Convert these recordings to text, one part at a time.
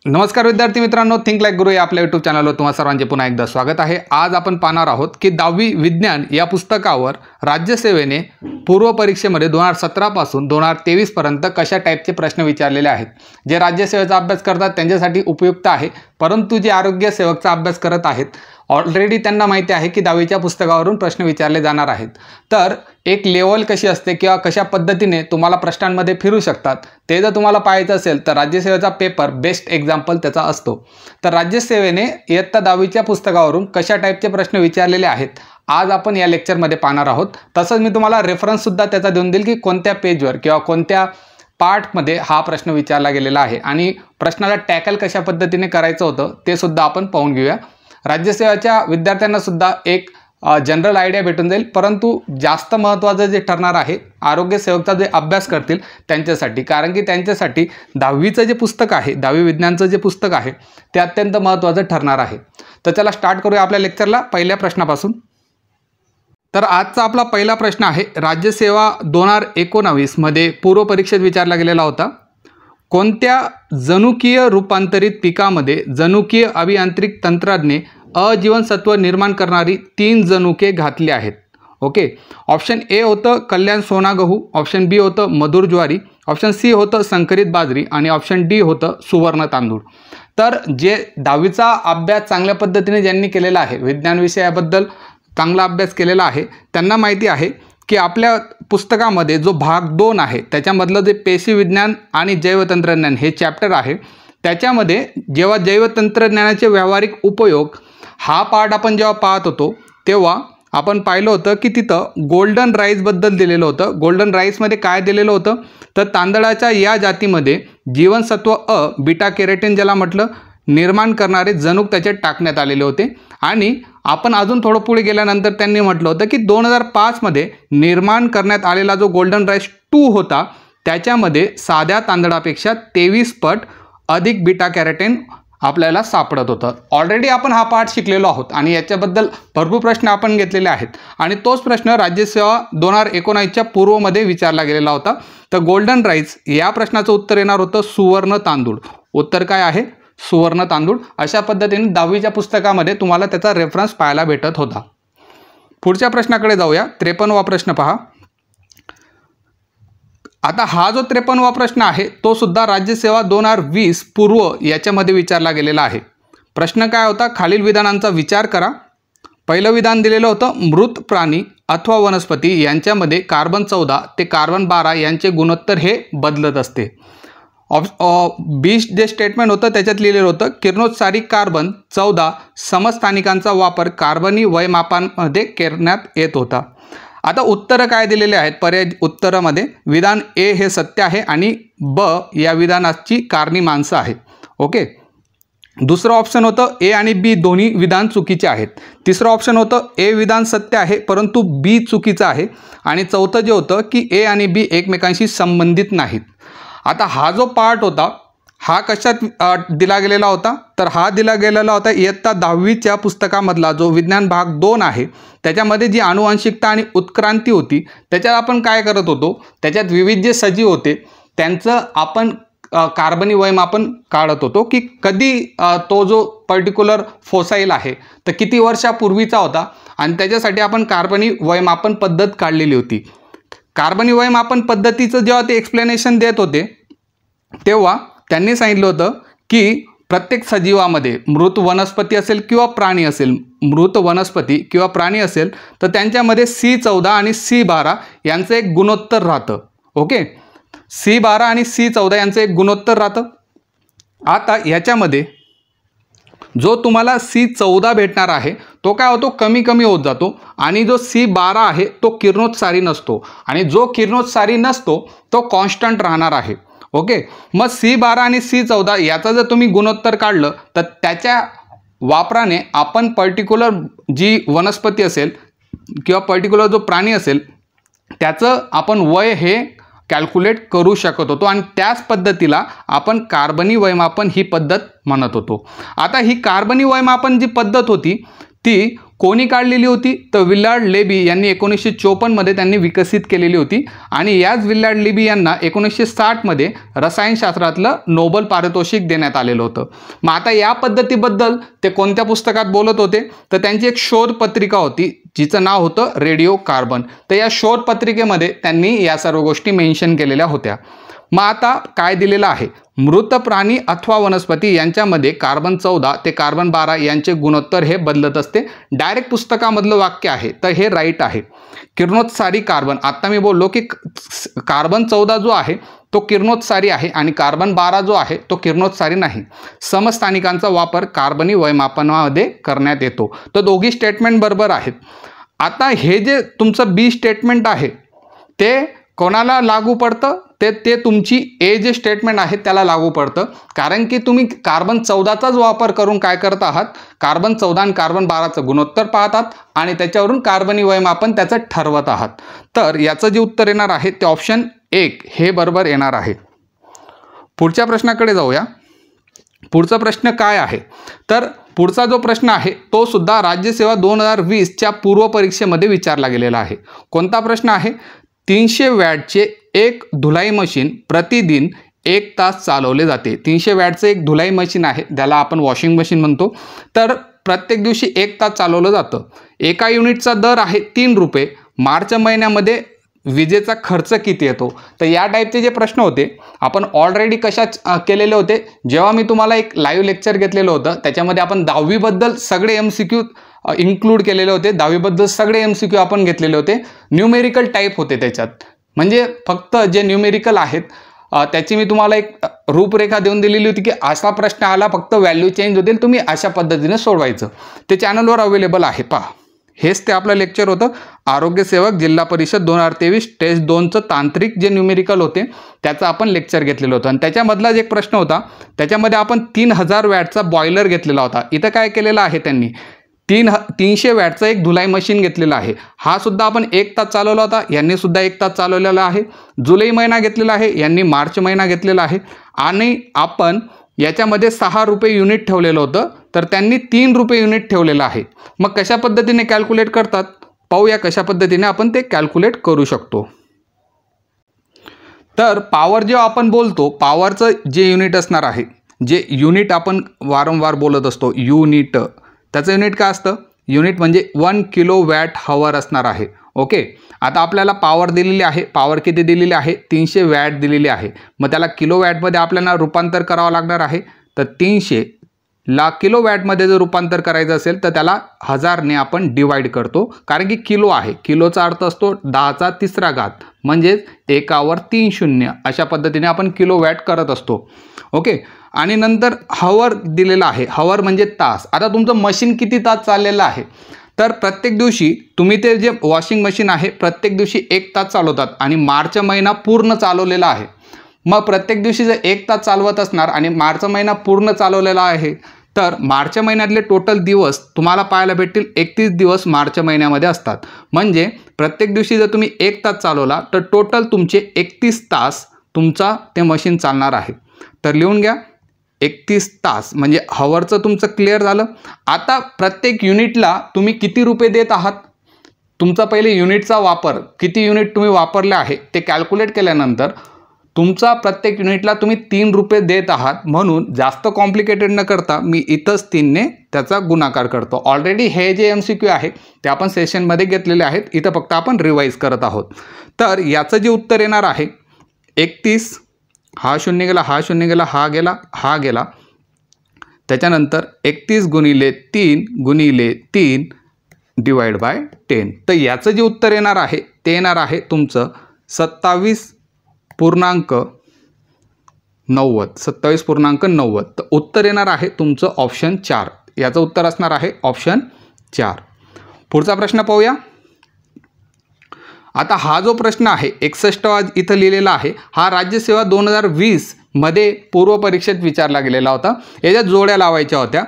नमस्कार विद्यार्थी मित्रांनो, थिंक लाईक गुरु या आपल्या यूट्यूब चॅनलवर तुम्हा सर्वांचे पुन्हा एकदा स्वागत आहे। आज आपण पाहणार आहोत की 10वी विज्ञान या पुस्तकावर राज्यसेवेने पूर्व परीक्षेमध्ये 2017 पासून 2023 पर्यंत कशा टाईपचे प्रश्न विचारलेले आहेत। जे राज्यसेवेचा अभ्यास करतात त्यांच्यासाठी उपयुक्त आहे, परंतु जे आरोग्य सेवकचा अभ्यास करत आहेत ऑलरेडी त्यांना माहिती आहे की 10वीच्या पुस्तकावरून प्रश्न विचारले जाणार आहेत। तर एक लेवल कशी असते किंवा कशा पद्धतीने तुम्हाला प्रश्नांमध्ये फिरू शकतात ते जर तुम्हाला पाहायचं असेल तर राज्यसेवेचा पेपर बेस्ट एक्झाम्पल त्याचा असतो। तर राज्यसेवेने इयत्ता 10वीच्या पुस्तकावरून कशा टाईपचे प्रश्न विचारलेले आहेत आज आपण या लेक्चरमध्ये पाहणार आहोत। तसंच मी तुम्हाला रेफरन्स सुद्धा त्याचा देऊन देईल की कोणत्या पेजवर किंवा कोणत्या पार्टमध्ये हा प्रश्न विचारला गेलेला आहे आणि प्रश्नाला टॅकल कशा पद्धतीने करायचं होतं ते सुद्धा आपण पाहून घेऊया। राज्यसेवेच्या विद्यार्थ्यांना सुद्धा एक जनरल आयडिया भेटून जाईल, परंतु जास्त महत्त्वाचं जे ठरणार आहे आरोग्य सेवकचा जे अभ्यास करतील त्यांच्यासाठी, कारण की त्यांच्यासाठी 10वीचं जे पुस्तक आहे 10वी विज्ञानचं जे पुस्तक आहे ते अत्यंत महत्त्वाचं ठरणार आहे। तर चला स्टार्ट करूया आपल्या लेक्चरला पहिल्या प्रश्नापासून। तर आजचा आपला पहिला प्रश्न आहे राज्यसेवा 2019 मध्ये पूर्व परीक्षेत विचारला गेलेला होता। कोणत्या जनुकीय रूपांतरित पिकामध्ये जनुकीय अभियांत्रिक तंत्राने अजीवनसत्व निर्माण करणारी 3 जनुके घातली आहेत? ओके, ऑप्शन ए होतं कल्याण सोना गहू, ऑप्शन बी होतं मधुर ज्वारी, ऑप्शन सी होतं संकरित बाजरी आणि ऑप्शन डी होतं सुवर्ण तांदूळ। तर जे 10वीचा अभ्यास चांगल्या पद्धतीने ज्यांनी केलेला आहे, विज्ञान विषयाबद्दल चांगला अभ्यास केलेला आहे, त्यांना माहिती आहे की आपल्या पुस्तकामध्ये जो भाग 2 आहे त्याच्यामधलं जे पेशी विज्ञान आणि जैवतंत्रज्ञान हे चॅप्टर आहे त्याच्यामध्ये जेव्हा जैवतंत्रज्ञानाचे व्यावहारिक उपयोग हा पार्ट आपण जेव्हा पाहत होतो तेव्हा आपण पाहिलं होतं की तिथं गोल्डन राईसबद्दल दिलेलं होतं। गोल्डन राईसमध्ये काय दिलेलं होतं तर तांदळाच्या या जातीमध्ये जीवनसत्व अ बीटा कॅरोटीन ज्याला म्हटलं निर्माण करणारे जनुक त्याच्यात टाकण्यात आलेले होते। आणि आपण अजून थोडं पुढे गेल्यानंतर त्यांनी म्हटलं होतं की 2005 मध्ये निर्माण करण्यात आलेला जो गोल्डन राईस 2 होता त्याच्यामध्ये साध्या तांदळापेक्षा 23 पट अधिक बीटा कॅरोटीन आपल्याला सापडत होतं। ऑलरेडी आपण हा पार्ट शिकलेलो आहोत आणि याच्याबद्दल भरपूर प्रश्न आपण घेतलेले आहेत आणि तोच प्रश्न राज्यसेवा 2019च्या पूर्वमध्ये विचारला गेलेला होता। तर गोल्डन राईस या प्रश्नाचं उत्तर येणार होतं सुवर्ण तांदूळ। उत्तर काय आहे? सुवर्ण तांदूळ। अशा पद्धतीने 10वीच्या पुस्तकामध्ये तुम्हाला त्याचा रेफरन्स पाहायला भेटत होता। पुढच्या प्रश्नाकडे जाऊया। 53वा प्रश्न पहा। आता हा जो 53वा प्रश्न आहे तो सुद्धा राज्यसेवा 2020 पूर्व याच्यामध्ये विचारला गेलेला आहे। प्रश्न काय होता? खालील विधानांचा विचार करा। पहिलं विधान दिलेलं होतं मृत प्राणी अथवा वनस्पती यांच्यामध्ये कार्बन 14 ते कार्बन 12 यांचे गुणोत्तर हे बदलत असते। बी जे स्टेटमेंट होतं त्याच्यात लिहिलेलं होतं किरणोत्सारी कार्बन 14 समस्थानिकांचा वापर कार्बनी वयमापांमध्ये करण्यात येत होता। आता उत्तरं काय दिलेले आहेत? पर्याय उत्तरामध्ये विधान ए हे सत्य आहे आणि ब या विधानाची कारणी माणसं आहेत। ओके, दुसरं ऑप्शन होतं ए आणि बी दोन्ही विधान चुकीचे आहेत। तिसरं ऑप्शन होतं ए विधान सत्य आहे परंतु बी चुकीचं आहे आणि चौथं जे होतं की ए आणि बी एकमेकांशी संबंधित नाहीत। आता हा जो पार्ट होता हा कशात दिला गेलेला होता? तर हा दिला गेलेला होता इयत्ता 10वीच्या पुस्तकामधला जो विज्ञान भाग 2 आहे त्याच्यामध्ये जी अनुवांशिकता आणि उत्क्रांती होती त्याच्यात आपण काय करत होतो, त्याच्यात विविध जे सजीव होते त्यांचं आपण कार्बनी वयमापन काढत होतो की कधी तो जो पर्टिक्युलर फोसाईल आहे तर किती वर्षापूर्वीचा होता आणि त्याच्यासाठी आपण कार्बनी वयमापन पद्धत काढलेली होती। कार्बनी वयमापन पद्धतीचं जेव्हा ते एक्सप्लेनेशन देत होते तेव्हा त्यांनी सांगितलं होतं की प्रत्येक सजीवामध्ये मृत वनस्पती असेल किंवा प्राणी असेल, मृत वनस्पती किंवा प्राणी असेल तर त्यांच्यामध्ये C14 आणि C12 यांचं एक गुणोत्तर राहतं। ओके, C12 आणि C14 यांचं एक गुणोत्तर राहतं। आता याच्यामध्ये जो तुम्हाला C14 भेटणार आहे तो काय होतो? कमी कमी होत जातो आणि जो C12 आहे तो किरणोत्सारी नसतो आणि जो किरणोत्सारी नसतो तो कॉन्स्टंट राहणार आहे। ओके, मग C12 आणि C14 याचा जर तुम्ही गुणोत्तर काढलं तर त्याच्या वापराने आपण पर्टिक्युलर जी वनस्पती असेल किंवा पर्टिक्युलर जो प्राणी असेल त्याचं आपण वय हे कॅल्क्युलेट करू शकत होतो आणि त्याच पद्धतीला आपण कार्बनी वयमापन ही पद्धत म्हणत होतो। आता ही कार्बनी वयमापन जी पद्धत होती ती कोणी काढलेली होती? तर विल्यर्ड लेबी यांनी 1954 मध्ये त्यांनी विकसित केलेली होती आणि याच विल्यर्ड लेबी यांना 1960 मध्ये रसायनशास्त्रातलं नोबेल पारितोषिक देण्यात आलेलं होतं. मग आता या पद्धतीबद्दल ते कोणत्या पुस्तकात बोलत होते? तर त्यांची एक शोध पत्रिका होती जिचं नाव होतं रेडिओ कार्बन. तर या शोध पत्रिकेमध्ये त्यांनी या सर्व गोष्टी मेन्शन केलेल्या होत्या. मग आता काय दिलेलं आहे? मृत प्राणी अथवा वनस्पती यांच्यामध्ये कार्बन 14 ते कार्बन 12 यांचे गुणोत्तर हे बदलत असते. डायरेक्ट पुस्तकामधलं वाक्य आहे तर हे राईट आहे. किरणोत्सारी कार्बन, आता मी बोललो की कार्बन 14 जो आहे तो किरणोत्सारी आहे आणि कार्बन 12 जो आहे तो किरणोत्सारी नाही. समस्थानिकांचा वापर कार्बनी वैमापनामध्ये करण्यात येतो. तर दोघी स्टेटमेंट बरोबर आहेत. आता हे जे तुमचं बी स्टेटमेंट आहे ते कोणाला लागू पडतं? ते तुमची ए जे स्टेटमेंट आहे त्याला लागू पडतं, कारण की तुम्ही कार्बन 14चाच वापर करून काय करत आहात? कार्बन 14 आणि कार्बन 12चं गुणोत्तर पाहतात आणि त्याच्यावरून कार्बनी वैमापन त्याचं ठरवत आहात. तर याचं जे उत्तर येणार आहे ते ऑप्शन 1 हे बरोबर येणार आहे. पुढच्या प्रश्नाकडे जाऊया. पुढचा प्रश्न काय आहे? तर पुढचा जो प्रश्न आहे तो सुद्धा राज्यसेवा 2020च्या पूर्व परीक्षेमध्ये विचारला गेलेला आहे. कोणता प्रश्न आहे? 300 वॅटचे एक धुलाई मशीन प्रतिदिन 1 तास चालवले जाते. 300 वॅटचं एक धुलाई मशीन आहे, त्याला आपण वॉशिंग मशीन म्हणतो. तर प्रत्येक दिवशी 1 तास चालवलं जातं. एका युनिटचा दर आहे 3 रुपये. मार्च महिन्यामध्ये विजेचा खर्च किती येतो? तर या टाईपचे जे प्रश्न होते आपण ऑलरेडी कशाच केलेले होते? जेव्हा मी तुम्हाला एक लाईव्ह लेक्चर घेतलेलं होतं त्याच्यामध्ये आपण 10वीबद्दल सगळे MCQ इन्क्लूड केलेले होते. 10वीबद्दल सगळे MCQ आपण घेतलेले होते. न्यूमेरिकल टाईप होते त्याच्यात, म्हणजे फक्त जे न्यूमेरिकल आहेत त्याची मी तुम्हाला एक रूपरेखा देऊन दिलेली होती की असा प्रश्न आला फक्त व्हॅल्यू चेंज होतील, तुम्ही अशा पद्धतीने सोडवायचं. ते चॅनलवर अवेलेबल आहे, पहा. हेच ते आपलं लेक्चर होतं. आरोग्यसेवक जिल्हा परिषद 2023 टेस्ट 2चं तांत्रिक जे न्यूमेरिकल होते त्याचं आपण लेक्चर घेतलेलं होतं आणि त्याच्यामधला एक प्रश्न होता त्याच्यामध्ये आपण 3000 वॅटचा बॉयलर घेतलेला होता. इथं काय केलेलं आहे त्यांनी? 300 वॅटचं एक धुलाई मशीन घेतलेलं आहे. हा सुद्धा आपण 1 तास चालवला होता, यांनी सुद्धा 1 तास चालवलेला आहे. जुलै महिना घेतलेला आहे, यांनी मार्च महिना घेतलेला आहे आणि आपण याच्यामध्ये 6 रुपये युनिट ठेवलेलं होतं तर त्यांनी 3 रुपये युनिट ठेवलेलं आहे. मग कशा पद्धतीने कॅल्क्युलेट करतात पाहूया, कशा पद्धतीने आपण ते कॅल्क्युलेट करू शकतो. तर पॉवर जेव्हा आपण बोलतो, पॉवरचं जे युनिट असणार आहे, जे युनिट आपण वारंवार बोलत असतो युनिट, त्याचं युनिट काय असतं? युनिट म्हणजे 1 किलो वॅट हवर असणार आहे. ओके, आता आपल्याला पॉवर दिलेली आहे. पॉवर किती दिलेली आहे? 300 वॅट दिलेली आहे. मग त्याला किलो वॅटमध्ये आपल्याला रूपांतर करावं लागणार आहे. तर 300ला किलो वॅटमध्ये जर रूपांतर करायचं असेल तर त्याला 1000ने आपण डिवाइड करतो, कारण की किलो आहे. किलोचा अर्थ असतो 10चा 3रा घात, म्हणजेच 1वर 3 शून्य. अशा पद्धतीने आपण किलो वॅट करत असतो. ओके, आणि नंतर हवर दिलेला आहे. हवर म्हणजे तास. आता तुमचं मशीन किती तास चाललेलं आहे? तर प्रत्येक दिवशी तुम्ही ते जे वॉशिंग मशीन आहे प्रत्येक दिवशी 1 तास चालवतात आणि मार्च महिना पूर्ण चालवलेला आहे. मग प्रत्येक दिवशी जर 1 तास चालवत असणार आणि मार्च महिना पूर्ण चालवलेला आहे तर मार्च महिन्यातले टोटल दिवस तुम्हाला पाहायला भेटतील 31 दिवस मार्च महिन्यामध्ये असतात. म्हणजे प्रत्येक दिवशी जर तुम्ही 1 तास चालवला तर टोटल तुमचे 31 तास तुमचा ते मशीन चालणार आहे. तर लिहून घ्या 31 तास, म्हणजे हवरचं तुमचं क्लिअर झालं. आता प्रत्येक युनिटला तुम्ही किती रुपये देत आहात? तुमचा पहिले युनिटचा वापर, किती युनिट तुम्ही वापरले आहे ते कॅल्क्युलेट केल्यानंतर तुमचा प्रत्येक युनिटला तुम्ही 3 रुपये देत आहात. म्हणून जास्त कॉम्प्लिकेटेड न करता मी इथंच 3ने त्याचा गुणाकार करतो. ऑलरेडी हे जे MCQ आहे ते आपण सेशनमध्ये घेतलेले आहेत, इथं फक्त आपण रिवाईज करत आहोत. तर याचं जे उत्तर येणार आहे 31, हा शून्य गेला, हा शून्य गेला, हा गेला, हा गेला. त्याच्यानंतर 31 गुणिले 3 गुणिले 3 डिवाइड बाय 10. तर याचं जे उत्तर येणार आहे ते येणार आहे तुमचं 27.90. 27.90. तर उत्तर येणार आहे तुमचं ऑप्शन 4. याचं उत्तर असणार आहे ऑप्शन 4. पुढचा प्रश्न पाहूया. आता हा जो प्रश्न आहे 61वा इथं लिहिलेला आहे, हा राज्यसेवा 2020 मध्ये पूर्व परीक्षेत विचारला गेलेला होता. याच्यात जोड्या लावायच्या होत्या.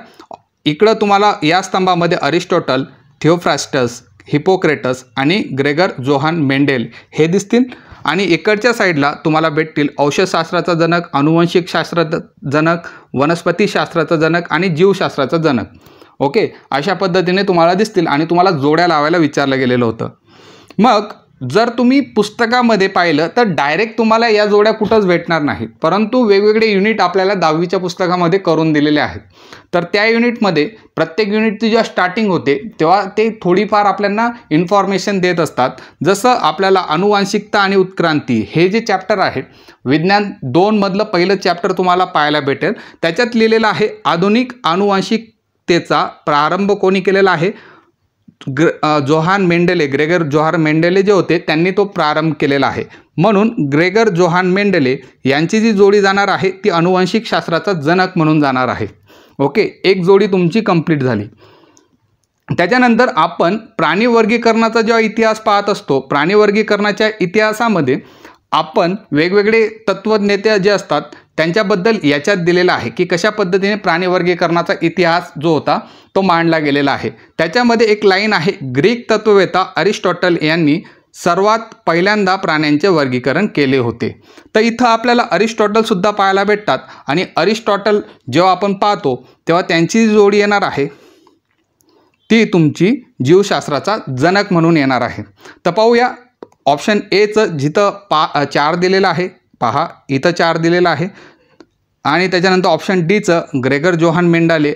इकडं तुम्हाला या स्तंभामध्ये अरिस्टॉटल, थिओफ्रास्टस, हिपोक्रेटस आणि ग्रेगर जोहान मेंडेल हे दिसतील आणि इकडच्या साईडला तुम्हाला भेटतील औषधशास्त्राचा जनक, अनुवंशिक शास्त्राचा जनक, वनस्पतीशास्त्राचा जनक आणि जीवशास्त्राचा जनक. ओके, अशा पद्धतीने तुम्हाला दिसतील आणि तुम्हाला जोड्या लावायला विचारलं गेलेलं होतं. मग जर तुम्ही पुस्तकामध्ये पाहिलं तर डायरेक्ट तुम्हाला या जोड्या कुठंच भेटणार नाहीत, परंतु वेगवेगळे युनिट आपल्याला 10वीच्या पुस्तकामध्ये करून दिलेले आहेत. तर त्या युनिटमध्ये प्रत्येक युनिटची जेव्हा स्टार्टिंग होते तेव्हा ते थोडीफार आपल्याला इन्फॉर्मेशन देत असतात. जसं आपल्याला अनुवांशिकता आणि उत्क्रांती हे जे चॅप्टर आहे विज्ञान 2 मधलं पहिलं चॅप्टर तुम्हाला पाहायला भेटेल. त्याच्यात लिहिलेलं आहे आधुनिक अनुवांशिकतेचा प्रारंभ कोणी केलेला आहे? जोहान मेंडेले, ग्रेगर जोहान मेंडेले जे होते त्यांनी तो प्रारंभ केलेला आहे. म्हणून ग्रेगर जोहान मेंडेले यांची जी जोडी जाणार आहे ती अनुवांशिक शास्त्राचा जनक म्हणून जाणार आहे. ओके, एक जोडी तुमची कंप्लीट झाली. त्याच्यानंतर आपण प्राणी वर्गीकरणाचा जेव्हा इतिहास पाहत असतो, प्राणी वर्गीकरणाच्या इतिहासामध्ये आपण वेगवेगळे तत्वज्ञते जे असतात त्यांच्याबद्दल याच्यात दिलेलं आहे की कशा पद्धतीने प्राणी वर्गीकरणाचा इतिहास जो होता तो मांडला गेलेला आहे. त्याच्यामध्ये एक लाईन आहे, ग्रीक तत्ववेत्ता अरिस्टॉटल यांनी सर्वात पहिल्यांदा प्राण्यांचे वर्गीकरण केले होते. तर इथं आपल्याला अरिस्टॉटलसुद्धा पाहायला भेटतात आणि अरिस्टॉटल जेव्हा आपण पाहतो तेव्हा त्यांची जोडी येणार आहे ती तुमची जीवशास्त्राचा जनक म्हणून येणार आहे. तर पाहूया ऑप्शन एचं जिथं 4 दिलेलं आहे, पहा इथं 4 दिलेलं आहे आणि त्याच्यानंतर ऑप्शन डीचं ग्रेगर जोहान मेंडेले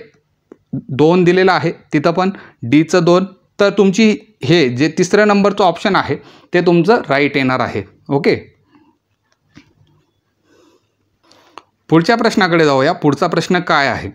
2 दिलेलं आहे, तिथं पण डीचं 2. तर तुमची हे जे तिसऱ्या नंबरचं ऑप्शन आहे ते तुमचं राईट येणार आहे. ओके, पुढच्या प्रश्नाकडे जाऊया. पुढचा प्रश्न काय आहे?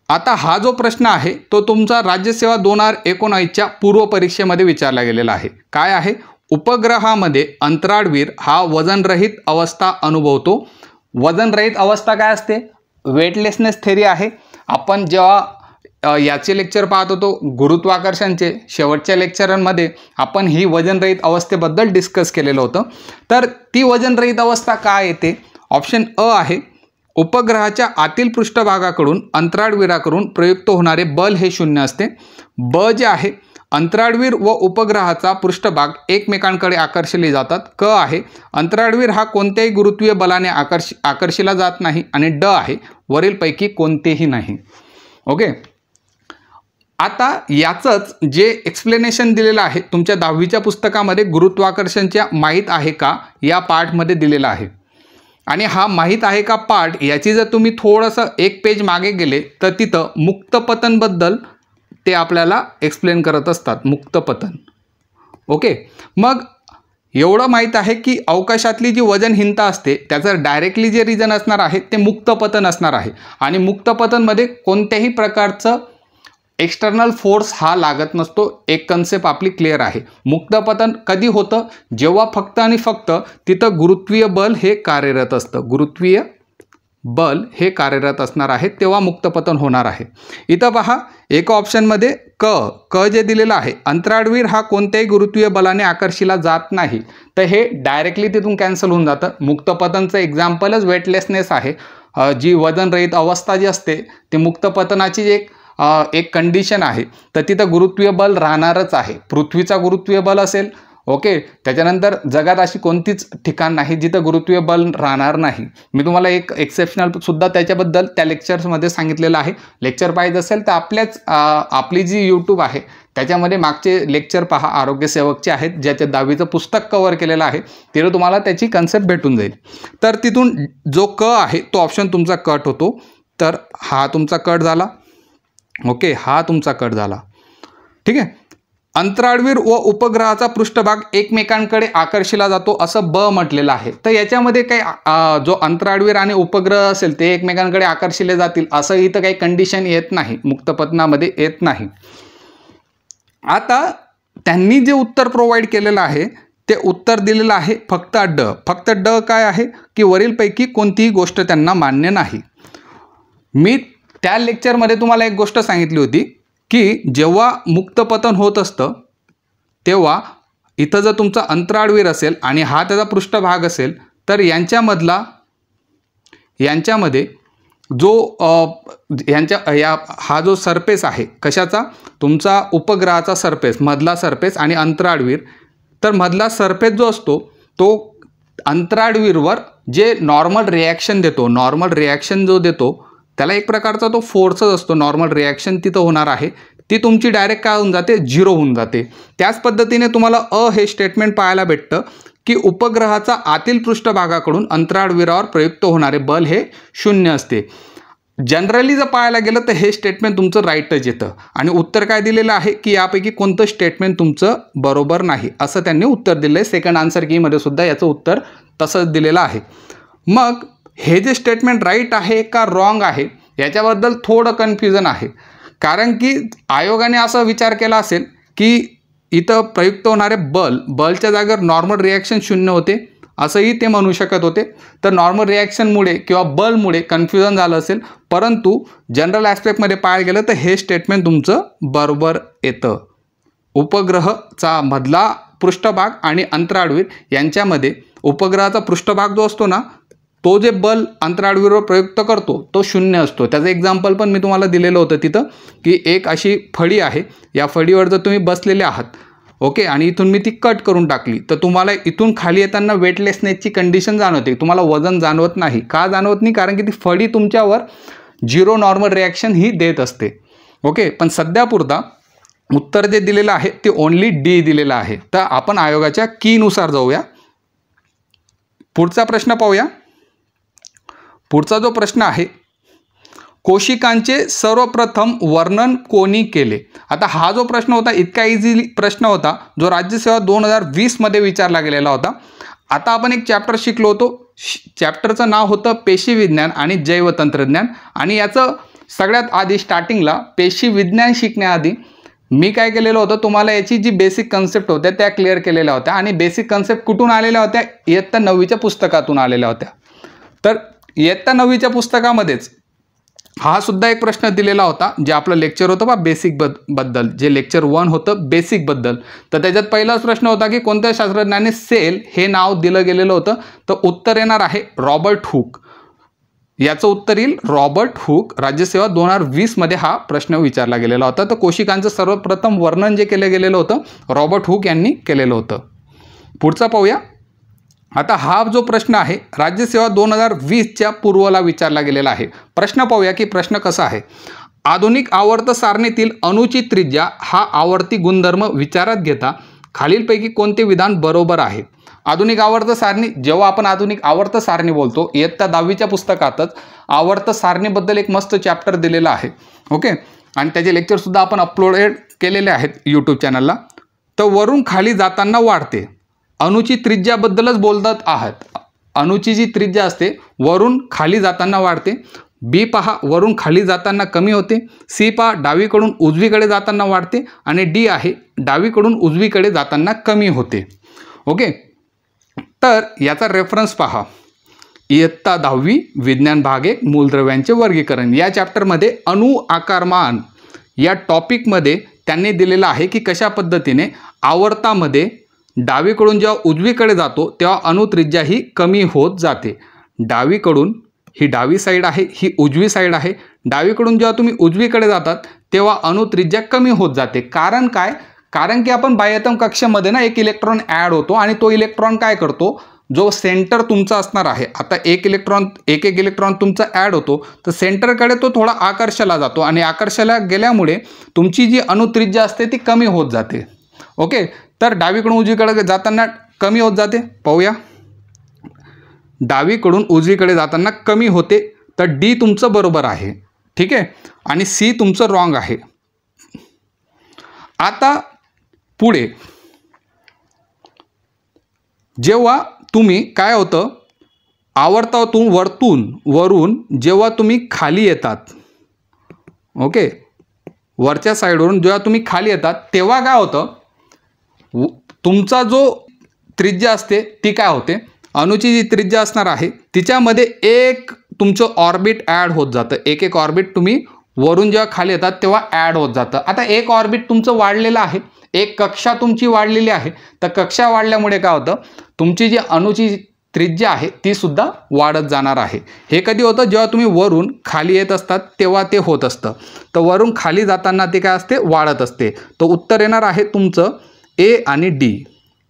आता हा जो प्रश्न आहे तो तुमचा राज्यसेवा 2019च्या पूर्व परीक्षेमध्ये विचारला गेलेला आहे. काय आहे? उपग्रहामध्ये अंतराळवीर हा वजनरहित अवस्था अनुभवतो. वजनरहित अवस्था काय असते? वेटलेसनेस थेरी आहे. आपण जेव्हा याचे लेक्चर पाहत होतो गुरुत्वाकर्षणचे शेवटच्या लेक्चरांमध्ये आपण ही वजनरहित अवस्थेबद्दल डिस्कस केलेलं होतं. तर ती वजनरहित अवस्था काय येते? ऑप्शन अ आहे, उपग्रहाच्या आतील पृष्ठभागाकडून अंतराळवीराकडून प्रयुक्त होणारे बल हे 0 असते. ब जे आहे, अंतराळवीर व उपग्रहाचा पृष्ठभाग एकमेकांकडे आकर्षले जातात. क आहे, अंतराळवीर हा कोणत्याही गुरुत्वीय बलाने आकर्षिला जात नाही. आणि ड आहे, वरीलपैकी कोणतेही नाही. ओके, आता याचंच जे एक्सप्लेनेशन दिलेलं आहे तुमच्या 10वीच्या पुस्तकामध्ये गुरुत्वाकर्षणच्या माहीत आहे का या पार्टमध्ये दिलेलं आहे. आणि हा माहीत आहे का पार्ट याची जर तुम्ही थोडंसं एक पेज मागे गेले तर तिथं मुक्तपतनबद्दल ते आपल्याला एक्सप्लेन करत असतात. मुक्तपतन. ओके, मग एवढं माहीत आहे की अवकाशातली जी वजनहीनता असते त्याचं डायरेक्टली जे रिझन असणार आहे ते मुक्तपतन असणार आहे. आणि मुक्तपतनमध्ये कोणत्याही प्रकारचं एक्सटर्नल फोर्स हा लागत नसतो. एक कन्सेप्ट आपली क्लिअर आहे. मुक्तपतन कधी होतं? जेव्हा फक्त आणि फक्त तिथं गुरुत्वीय बल हे कार्यरत असतं. गुरुत्वीय बल हे कार्यरत असणार आहे तेव्हा मुक्तपतन होणार आहे. इथं पहा एका ऑप्शनमध्ये क जे दिलेलं आहे, अंतराळवीर हा कोणत्याही गुरुत्वीय बलाने आकर्षिला जात नाही. तर हे डायरेक्टली तिथून कॅन्सल होऊन जातं. मुक्तपतनचं एक्झाम्पलच वेटलेसनेस आहे. जी वजनरहित अवस्था जी असते ती मुक्तपतनाची एक कंडिशन आहे. तर तिथं गुरुत्वीय बल राहणारच आहे. पृथ्वीचा गुरुत्वीय बल असेल. ओके, त्याच्यानंतर जगात अशी कोणतीच ठिकाण नाही जिथं गुरुत्वीय बल राहणार नाही. मी तुम्हाला एक एक्सेप्शनल सुद्धा त्याच्याबद्दल त्या लेक्चर्समध्ये सांगितलेलं आहे. लेक्चर पाहिजे असेल तर आपली जी यूट्यूब आहे त्याच्यामध्ये मागचे लेक्चर पहा, आरोग्यसेवकचे आहेत, ज्याचे 10वीचं पुस्तक कव्हर केलेलं आहे. तिथं तुम्हाला त्याची कन्सेप्ट भेटून जाईल. तर तिथून जो क आहे तो ऑप्शन तुमचा कट होतो. तर हा तुमचा कट झाला. ओके, हा तुमचा कट झाला. ठीक आहे. अंतराळवीर व उपग्रहाचा पृष्ठभाग एकमेकांकडे आकर्षिला जातो असं ब म्हटलेलं आहे. तर याच्यामध्ये काही जो अंतराळवीर आणि उपग्रह असेल ते एकमेकांकडे आकर्षिले जातील असं इथं काही कंडिशन येत नाही, मुक्तपतनामध्ये येत नाही. आता त्यांनी जे उत्तर प्रोव्हाइड केलेलं आहे ते उत्तर दिलेलं आहे फक्त ड. फक्त ड काय आहे की वरीलपैकी कोणतीही गोष्ट त्यांना मान्य नाही. मी त्या लेक्चरमध्ये तुम्हाला एक गोष्ट सांगितली होती की जेव्हा मुक्तपतन होत असतं तेव्हा इथं जर तुमचा अंतराळवीर असेल आणि हा त्याचा पृष्ठभाग असेल तर यांच्यामध्ये जो हा जो सरफेस आहे कशाचा? तुमचा उपग्रहाचा सरफेस, मधला सरफेस आणि अंतराळवीर. तर मधला सरफेस जो असतो तो अंतराळवीरवर जे नॉर्मल रिॲक्शन देतो, नॉर्मल रिॲक्शन जो देतो त्याला एक प्रकारचा तो फोर्सच असतो, नॉर्मल रिॲक्शन तिथं होणार आहे, ती तुमची डायरेक्ट काय होऊन जाते, 0 होऊन जाते. त्याच पद्धतीने तुम्हाला हे स्टेटमेंट पाहायला भेटतं की उपग्रहाचा आतील पृष्ठभागाकडून अंतराळवीरावर प्रयुक्त होणारे बल हे 0 असते. जनरली जर पाहायला गेलं तर हे स्टेटमेंट तुमचं राईटच येतं आणि उत्तर काय दिलेलं आहे की यापैकी कोणतं स्टेटमेंट तुमचं बरोबर नाही असं त्यांनी उत्तर दिलं आहे. सेकंड आन्सर कीमध्ये सुद्धा याचं उत्तर तसंच दिलेलं आहे. मग हे जे स्टेटमेंट राईट आहे का रॉंग आहे याच्याबद्दल थोडं कन्फ्युजन आहे, कारण की आयोगाने असा विचार केला असेल की इथं प्रयुक्त होणारे बलच्या जागेवर नॉर्मल रिॲक्शन 0 होते असंही ते म्हणू शकत होते. तर नॉर्मल रिॲक्शनमुळे किंवा बलमुळे कन्फ्युजन झालं असेल, परंतु जनरल ॲस्पेक्टमध्ये पाहायला गेलं तर हे स्टेटमेंट तुमचं बरोबर येतं. उपग्रहचा मधला पृष्ठभाग आणि अंतराळवीर यांच्यामध्ये उपग्रहाचा पृष्ठभाग जो असतो ना, तो जे बल अंतराळवीरवर प्रयुक्त करतो तो 0 असतो. त्याचं एक्झाम्पल पण मी तुम्हाला दिलेलं होतं तिथं, की एक अशी फळी आहे, या फळीवर जर तुम्ही बसलेले आहात, ओके, आणि इथून मी ती कट करून टाकली तर तुम्हाला इथून खाली येताना वेटलेसनेसची कंडिशन जाणवते, तुम्हाला वजन जाणवत नाही. का जाणवत नाही? कारण की ती फळी तुमच्यावर 0 नॉर्मल रिॲक्शन ही देत असते. ओके, पण सध्यापुरता उत्तर जे दिलेलं आहे ते ओनली डी दिलेलं आहे. तर आपण आयोगाच्या कीनुसार जाऊया. पुढचा प्रश्न पाहूया. पुढचा जो प्रश्न आहे, कोशिकांचे सर्वप्रथम वर्णन कोणी केले? आता हा जो प्रश्न होता इतका इझी प्रश्न होता जो राज्यसेवा 2020 मध्ये विचारला गेलेला होता. आता आपण एक चॅप्टर शिकलो होतो, चॅप्टरचं नाव होतं पेशीविज्ञान आणि जैवतंत्रज्ञान. आणि याचं सगळ्यात आधी स्टार्टिंगला पेशीविज्ञान शिकण्याआधी मी काय केलेलं होतं, तुम्हाला याची जी बेसिक कन्सेप्ट होत्या त्या क्लिअर केलेल्या होत्या. आणि बेसिक कन्सेप्ट कुठून आलेल्या होत्या? इयत्ता 9वीच्या पुस्तकातून आलेल्या होत्या. तर इयत्ता 9वीच्या पुस्तकामध्येच हा सुद्धा एक प्रश्न दिलेला होता, जे आपलं लेक्चर होतं बा बेसिक बद्दल, जे लेक्चर 1 होतं बेसिक बद्दल. तर त्याच्यात पहिलाच प्रश्न होता की कोणत्या शास्त्रज्ञाने सेल हे नाव दिलं गेलेलं होतं? तर उत्तर येणार आहे रॉबर्ट हुक. याचं उत्तर येईल रॉबर्ट हुक. राज्यसेवा 2020 मध्ये हा प्रश्न विचारला गेलेला होता. तर कोशिकांचं सर्वप्रथम वर्णन जे केलं गेलेलं होतं रॉबर्ट हुक यांनी केलेलं होतं. पुढचा पाहूया. आता हा जो प्रश्न आहे राज्यसेवा 2020च्या पूर्वला विचारला गेलेला आहे. प्रश्न पाहूया की प्रश्न कसा आहे. आधुनिक आवर्त सारणीतील अणूची त्रिज्या हा आवर्ती गुणधर्म विचारात घेता खालीलपैकी कोणते विधान बरोबर आहे? आधुनिक आवर्त सारणी, जेव्हा आपण आधुनिक आवर्त सारणी बोलतो, इयत्ता 10वीच्या पुस्तकातच आवर्त सारणीबद्दल एक मस्त चॅप्टर दिलेला आहे. ओके, आणि त्याचे लेक्चरसुद्धा आपण अपलोडेड केलेले आहेत यूट्यूब चॅनलला. तर वरून खाली जाताना वाढते, अणूची त्रिज्याबद्दलच बोलत आहात. अणूची जी त्रिज्या असते वरून खाली जाताना वाढते. बी पहा वरून खाली जाताना कमी होते. सी पहा डावीकडून उजवीकडे जाताना वाढते. आणि डी आहे डावीकडून उजवीकडे जाताना कमी होते. ओके, तर याचा रेफरन्स पहा, इयत्ता 10वी विज्ञान भाग 1 मूलद्रव्यांचे वर्गीकरण या चॅप्टरमध्ये अणु आकारमान या टॉपिकमध्ये त्यांनी दिलेलं आहे की कशा पद्धतीने आवर्तामध्ये डावीकडून जेव्हा उजवीकडे जातो तेव्हा अणुत्रिज्या ही कमी होत जाते. डावीकडून ही डावी साईड आहे, ही उजवी साईड आहे. डावीकडून जेव्हा तुम्ही उजवीकडे जातात तेव्हा अणुत्रिज्या कमी होत जाते. कारण काय? कारण की आपण बाह्यतम कक्षामध्ये ना एक इलेक्ट्रॉन ॲड होतो आणि तो इलेक्ट्रॉन काय करतो, जो सेंटर तुमचा असणार आहे, आता एक इलेक्ट्रॉन तुमचा ॲड होतो तर सेंटरकडे तो थोडा आकर्षला जातो आणि आकर्षला गेल्यामुळे तुमची जी अणुत्रिज्या असते ती कमी होत जाते. ओके, तर डावीकडून उजवीकडे जाताना कमी होत जाते. पाहूया, डावीकडून उजवीकडे जाताना कमी होते. तर डी तुमचं बरोबर आहे, ठीक आहे, आणि सी तुमचं रॉंग आहे. आता पुढे जेव्हा तुम्ही काय होतं, आवर्तातून वरून जेव्हा तुम्ही खाली येतात, ओके, वरच्या साईडवरून जेव्हा तुम्ही खाली येतात तेव्हा काय होतं, तुमचा जो त्रिज्या असते ती काय होते, अणूची जी त्रिज्या असणार आहे तिच्यामध्ये एक तुमचं ऑर्बिट ॲड होत जातं. एक ऑर्बिट तुम्ही वरून जेव्हा खाली येतात तेव्हा ॲड होत जातं. आता एक ऑर्बिट तुमचं वाढलेलं आहे, एक कक्षा तुमची वाढलेली आहे. तर कक्षा वाढल्यामुळे काय होतं, तुमची जी अणूची त्रिज्या आहे ती सुद्धा वाढत जाणार आहे. हे कधी होतं, जेव्हा तुम्ही वरून खाली येत असतात तेव्हा ते होत असतं. तर वरून खाली जाताना ते काय असते, वाढत असते. तर उत्तर येणार आहे तुमचं ए आणि डी.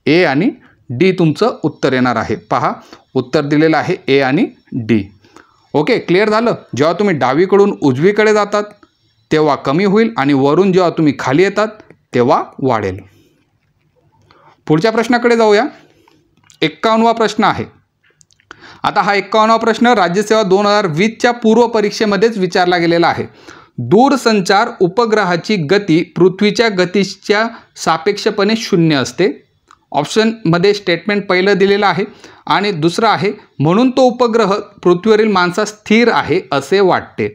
ए आणि डी तुमचं उत्तर येणार आहे. पहा, उत्तर दिलेलं आहे ए आणि डी. ओके, क्लिअर झालं. जेव्हा तुम्ही डावीकडून उजवीकडे जातात तेव्हा कमी होईल आणि वरून जेव्हा तुम्ही खाली येतात तेव्हा वाढेल. पुढच्या प्रश्नाकडे जाऊया. 51वा प्रश्न आहे. आता हा 51वा प्रश्न राज्यसेवा 2020च्या पूर्व परीक्षेमध्येच विचारला गेलेला आहे. दूरसंचार उपग्रहाची गती पृथ्वीच्या गतीच्या सापेक्षपणे 0 असते. ऑप्शनमध्ये स्टेटमेंट पहिलं दिलेलं आहे आणि दुसरं आहे म्हणून तो उपग्रह पृथ्वीवरील माणसास स्थिर आहे असे वाटते.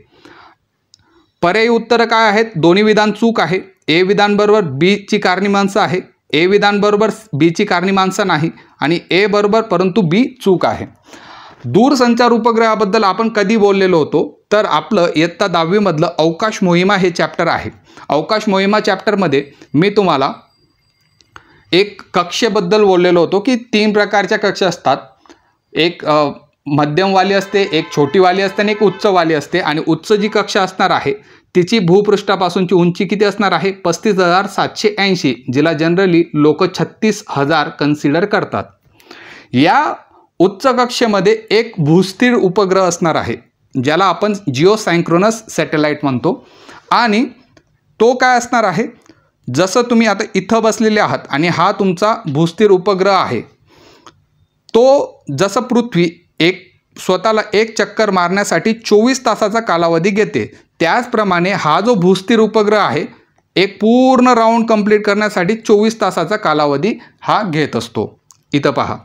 पर्यायी उत्तरं काय आहेत? दोन्ही विधान चूक आहे. ए विधान बरोबर बी ची कारणी-माणसं आहे. ए विधान बरोबर बी ची कारणी-माणसं नाही आणि ए बरोबर परंतु बी चूक आहे. दूरसंचार उपग्रहाबद्दल आपण कधी बोललेलो होतो तर आपलं इयत्ता 10वी मधलं अवकाश मोहिमा हे चॅप्टर आहे. अवकाश मोहिमा चॅप्टरमध्ये मी तुम्हाला एक कक्षेबद्दल बोललेलो होतो की 3 प्रकारच्या कक्षा असतात. एक मध्यमवाली असते, एक छोटीवाली असते आणि एक उच्चवाली असते. आणि उच्च जी कक्षा असणार आहे तिची भूपृष्ठापासूनची उंची किती असणार आहे? 35,780, जिला जनरली लोक 36,000 कन्सिडर करतात. या उच्च कक्षेमध्ये एक भूस्थिर उपग्रह असणार आहे ज्याला आपण जिओसायक्रोनस सॅटेलाइट म्हणतो. आणि तो काय असणार आहे? जसं तुम्ही आता इथं बसलेले आहात आणि हा तुमचा भूस्थिर उपग्रह आहे. तो जसं पृथ्वी स्वतःला एक चक्कर मारण्यासाठी 24 तासाचा कालावधी घेते त्याचप्रमाणे हा जो भूस्थिर उपग्रह आहे एक पूर्ण राऊंड कंप्लीट करण्यासाठी 24 तासाचा कालावधी हा घेत असतो. इथं पहा,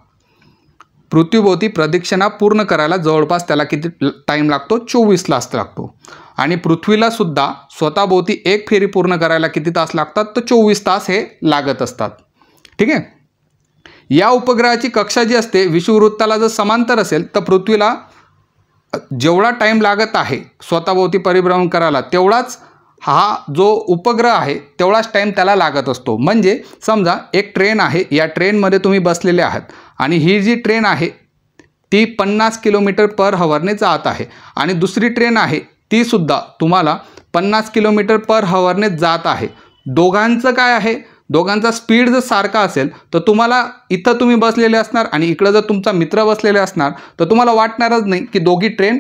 पृथ्वीभोवती प्रदक्षिणा पूर्ण करायला जवळपास त्याला किती टाईम लागतो? 24 तास लागतो. आणि पृथ्वीला सुद्धा स्वतःभोवती एक फेरी पूर्ण करायला किती तास लागतात? तर 24 तास हे लागत असतात. ठीक आहे. या उपग्रहाची कक्षा जी असते विषुववृत्ताला जर समांतर असेल तर पृथ्वीला जेवढा टाईम लागत आहे स्वतःभोवती परिभ्रमण करायला तेवढाच हा जो उपग्रह आहे तेवढाच टाईम त्याला लागत असतो. म्हणजे समजा एक ट्रेन आहे, या ट्रेनमध्ये तुम्ही बसलेले आहात आणि ही जी ट्रेन आहे ती 50 km/hने जात आहे आणि दुसरी ट्रेन आहे ती सुद्धा तुम्हाला 50 km/hने जात आहे. दोघांचं काय आहे? दोघांचा स्पीड जर सारखा असेल तर तुम्हाला इथं तुम्ही बसलेले असणार आणि इकडं जर तुमचा मित्र बसलेले असणार तर तुम्हाला वाटणारच नाही की दोघी ट्रेन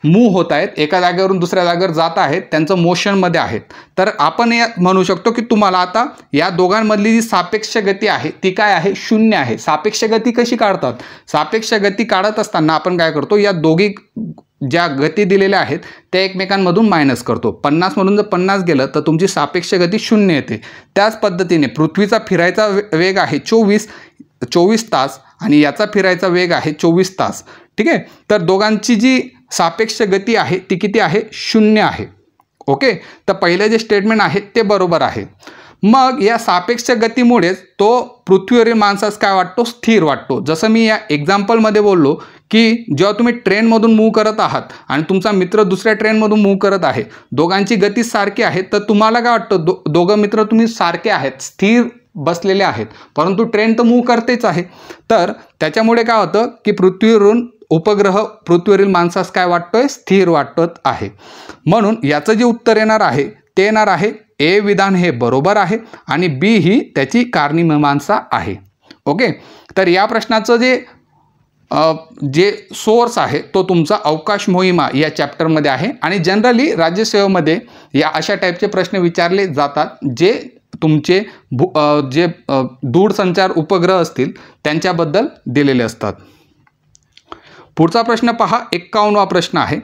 मूव्ह होत आहेत, एका जागेवरून दुसऱ्या जागेवर जात आहेत, त्यांचं मोशनमध्ये आहेत. तर आपण या म्हणू शकतो की तुम्हाला आता या दोघांमधली जी सापेक्ष गती आहे ती काय आहे? 0 आहे. सापेक्ष गती कशी काढतात? सापेक्ष गती काढत असताना आपण काय करतो? या दोघी ज्या गती दिलेल्या आहेत त्या एकमेकांमधून मायनस करतो. 50 मधून जर 50 गेलं तर तुमची सापेक्ष गती 0 येते. त्याच पद्धतीने पृथ्वीचा फिरायचा वेग आहे 24 तास आणि याचा फिरायचा वेग आहे 24 तास. ठीक आहे. तर दोघांची जी सापेक्ष गती आहे ती किती आहे? 0 आहे. ओके. तर पहिले जे स्टेटमेंट आहे ते बरोबर आहे. मग या सापेक्ष गतीमुळेच तो पृथ्वीवरील माणसास काय वाटतो? स्थिर वाटतो. जसं मी या एक्झाम्पलमध्ये बोललो की जेव्हा तुम्ही ट्रेनमधून मूव्ह करत आहात आणि तुमचा मित्र दुसऱ्या ट्रेनमधून मूव्ह करत आहे, दोघांची गती सारखी आहे, तर तुम्हाला काय वाटतं? दोघं मित्र तुम्ही सारखे आहेत, स्थिर बसलेले आहेत, परंतु ट्रेन तर मूव्ह करतेच आहे. तर त्याच्यामुळे काय होतं की पृथ्वीवरून उपग्रह पृथ्वीवरील माणसास काय वाटतोय? स्थिर वाटत आहे. म्हणून याचं जे उत्तर येणार आहे ते येणार आहे ए विधान हे बरोबर आहे आणि बी ही त्याची कारणी-मीमांसा आहे. ओके. तर या प्रश्नाचं जे सोर्स आहे तो तुमचा अवकाश मोहिमा या चॅप्टरमध्ये आहे आणि जनरली राज्यसेवेमध्ये या अशा टाईपचे प्रश्न विचारले जातात जे तुमचे जे दूरसंचार उपग्रह असतील त्यांच्याबद्दल दिलेले असतात. पुढचा प्रश्न पहा, 51वा प्रश्न आहे.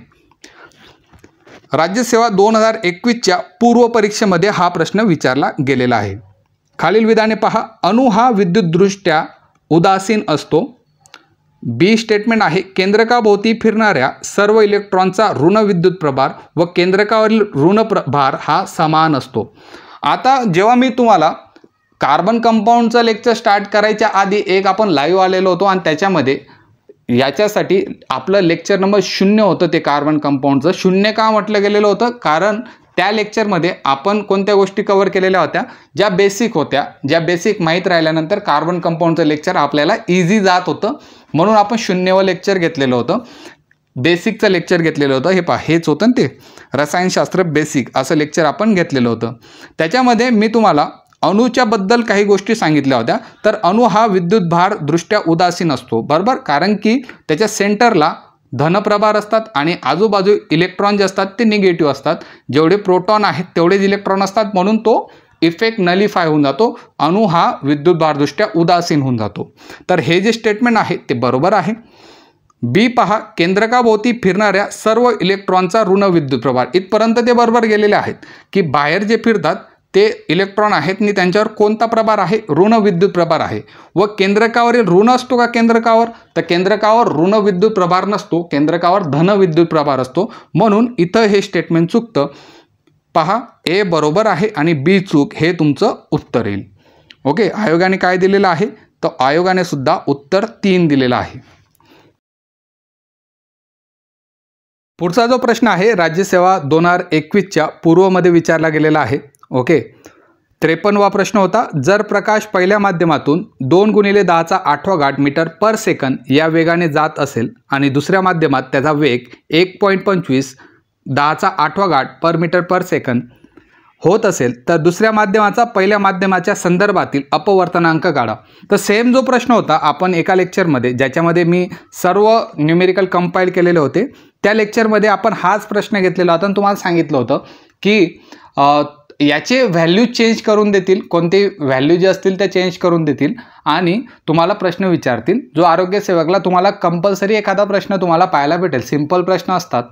राज्यसेवा 2021च्या पूर्व परीक्षेमध्ये हा प्रश्न विचारला गेलेला आहे. खालील विधाने पहा. अणू हा विद्युतदृष्ट्या उदासीन असतो. बी स्टेटमेंट आहे केंद्रकाभोवती फिरणाऱ्या सर्व इलेक्ट्रॉनचा ऋण विद्युत प्रभार व केंद्रकावरील ऋण प्रभार हा समान असतो. आता जेव्हा मी तुम्हाला कार्बन कंपाऊंडचं लेक्चर स्टार्ट करायच्या आधी एक आपण लाईव्ह आलेलो होतो आणि त्याच्यामध्ये याच्यासाठी आपलं लेक्चर नंबर 0 होतं. ते कार्बन कंपाऊंडचं 0 का म्हटलं गेलेलं होतं? कारण त्या लेक्चरमध्ये आपण कोणत्या गोष्टी कव्हर केलेल्या होत्या? ज्या बेसिक होत्या. ज्या बेसिक माहीत राहिल्यानंतर कार्बन कंपाऊंडचं लेक्चर आपल्याला इझी जात होतं, म्हणून आपण 0वं लेक्चर घेतलेलं होतं. बेसिकचं लेक्चर घेतलेलं होतं. हे पहा, हेच होतं ते रसायनशास्त्र बेसिक असं लेक्चर आपण घेतलेलं होतं. त्याच्यामध्ये मी तुम्हाला अणूच्या बद्दल काही गोष्टी सांगितल्या होत्या. तर अणू हा विद्युत भार दृष्ट्या उदासीन असतो, बरोबर, कारण की त्याच्या सेंटरला धनप्रभार असतात आणि आजूबाजू इलेक्ट्रॉन जे असतात ते निगेटिव्ह असतात. जेवढे प्रोटॉन आहेत तेवढेच इलेक्ट्रॉन असतात, म्हणून तो इफेक्ट नलिफाय होऊन जातो. अणू हा विद्युत भारदृष्ट्या उदासीन होऊन जातो. तर हे जे स्टेटमेंट आहे ते बरोबर आहे. बी पहा, केंद्रकाभोवती फिरणाऱ्या सर्व इलेक्ट्रॉनचा ऋण विद्युत प्रभार. इथपर्यंत ते बरोबर गेलेले आहेत की बाहेर जे फिरतात ते इलेक्ट्रॉन आहेत आणि त्यांच्यावर कोणता प्रभार आहे, ऋण विद्युत प्रभार आहे. व केंद्रकावरील ऋण असतो का केंद्रकावर, तर केंद्रकावर ऋण विद्युत प्रभार नसतो, केंद्रकावर धन विद्युत प्रभार असतो. म्हणून इथं हे स्टेटमेंट चुकतं. पहा, ए बरोबर आहे आणि बी चूक, हे तुमचं उत्तर येईल. ओके, आयोगाने काय दिलेलं आहे, तर आयोगाने सुद्धा उत्तर 3 दिलेलं आहे. पुढचा जो प्रश्न आहे राज्यसेवा 2021च्या पूर्वमध्ये विचारला गेलेला आहे. ओके, 53वा प्रश्न होता. जर प्रकाश पहिल्या माध्यमातून 2 × 10⁸ मीटर पर सेकंद या वेगाने जात असेल आणि दुसऱ्या माध्यमात त्याचा वेग 1.25 10⁸ पर मीटर पर सेकंद होत असेल तर दुसऱ्या माध्यमाचा पहिल्या माध्यमाच्या संदर्भातील अपवर्तनांक काढा. तर सेम जो प्रश्न होता आपण एका लेक्चरमध्ये, ज्याच्यामध्ये मी सर्व न्यूमेरिकल कंपाईल केलेले होते, त्या लेक्चरमध्ये आपण हाच प्रश्न घेतलेला होता आणि तुम्हाला सांगितलं होतं की याचे व्हॅल्यू चेंज करून देतील, कोणते व्हॅल्यू जे असतील त्या चेंज करून देतील आणि तुम्हाला प्रश्न विचारतील. जो आरोग्यसेवकला तुम्हाला कंपल्सरी एखादा प्रश्न तुम्हाला पाहायला भेटेल, सिंपल प्रश्न असतात.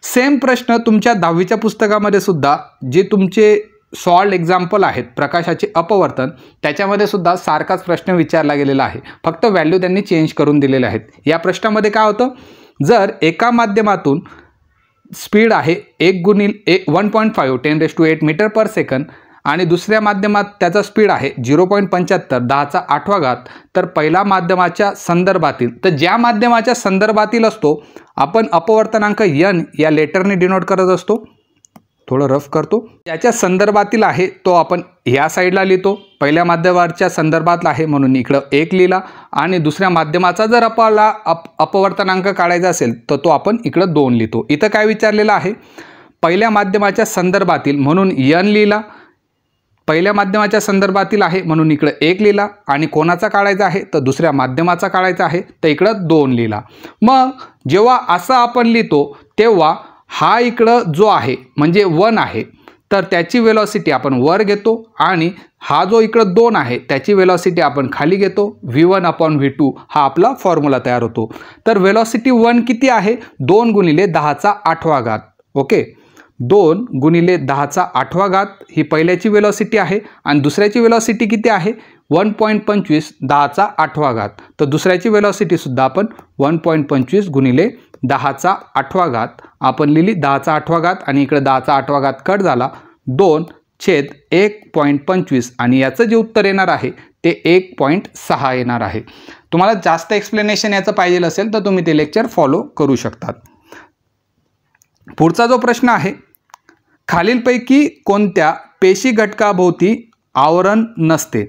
सेम प्रश्न तुमच्या 10वीच्या पुस्तकामध्ये सुद्धा जे तुमचे सॉल्ड एक्झाम्पल आहेत प्रकाशाचे अपवर्तन, त्याच्यामध्ये सुद्धा सारखाच प्रश्न विचारला गेलेला आहे, फक्त व्हॅल्यू त्यांनी चेंज करून दिलेले आहेत. या प्रश्नामध्ये काय होतं, जर एका माध्यमातून स्पीड आहे 1.5 10⁸ मीटर पर सेकंद आणि दुसऱ्या माध्यमात त्याचा स्पीड आहे 0.75 10⁸, तर पहिल्या माध्यमाच्या संदर्भातील, तर ज्या माध्यमाच्या संदर्भातील असतो आपण अपवर्तनांक n या लेटरने डिनोट करत असतो. थोडं रफ करतो. ज्याच्या संदर्भातील आहे तो आपण ह्या साईडला लिहितो, पहिल्या माध्यमाच्या संदर्भातला आहे म्हणून इकडं 1 लिहिला आणि दुसऱ्या माध्यमाचा जर आपल्याला अपवर्तनांक काढायचा असेल तर तो आपण इकडं 2 लिहितो. इथं काय विचारलेलं आहे, पहिल्या माध्यमाच्या संदर्भातील म्हणून n लिहिला, पहिल्या माध्यमाच्या संदर्भातील आहे म्हणून इकडं 1 लिहिला आणि कोणाचा काढायचा आहे तर दुसऱ्या माध्यमाचा काढायचा आहे तर इकडं 2 लिहिला. मग जेव्हा असं आपण लिहितो तेव्हा हा इकडं जो आहे म्हणजे 1 आहे तर त्याची वेलॉसिटी आपण वर घेतो आणि हा जो इकडं 2 आहे त्याची वेलॉसिटी आपण खाली घेतो. v1/v2 हा आपला फॉर्म्युला तयार होतो. तर वेलॉसिटी 1 किती आहे, 2 × 10⁸. ओके, 2 × 10⁸ ही पहिल्याची वेलॉसिटी आहे आणि दुसऱ्याची वेलॉसिटी किती आहे 1.25 10⁸. तर दुसऱ्याची वेलॉसिटी सुद्धा आपण 1.25 × 10⁸ आपण लिहिली. 10⁸ आणि इकडे 10⁸ कट झाला, 2/1.25 आणि याचं जे उत्तर येणार आहे ते 1.6 येणार आहे. तुम्हाला जास्त एक्सप्लेनेशन याचं पाहिजे असेल तर तुम्ही ते लेक्चर फॉलो करू शकतात. पुढचा जो प्रश्न आहे, खालीलपैकी कोणत्या पेशी घटकाभोवती आवरण नसते.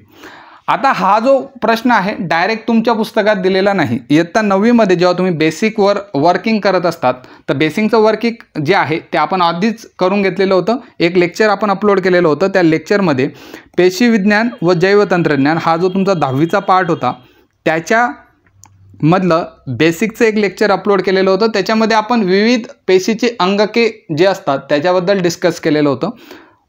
आता हा जो प्रश्न आहे डायरेक्ट तुमच्या पुस्तकात दिलेला नाही. इयत्ता 9वीमध्ये जेव्हा तुम्ही बेसिकवर वर्किंग करत असतात तर बेसिकचं वर्किंग जे आहे ते आपण आधीच करून घेतलेलं होतं. एक लेक्चर आपण अपलोड केलेलं होतं. त्या लेक्चरमध्ये पेशी विज्ञान व जैवतंत्रज्ञान हा जो तुमचा 10वीचा पार्ट होता त्याच्यामधलं बेसिकचं एक लेक्चर अपलोड केलेलं होतं. त्याच्यामध्ये आपण विविध पेशीचे अंगके जे असतात त्याच्याबद्दल डिस्कस केलेलं होतं.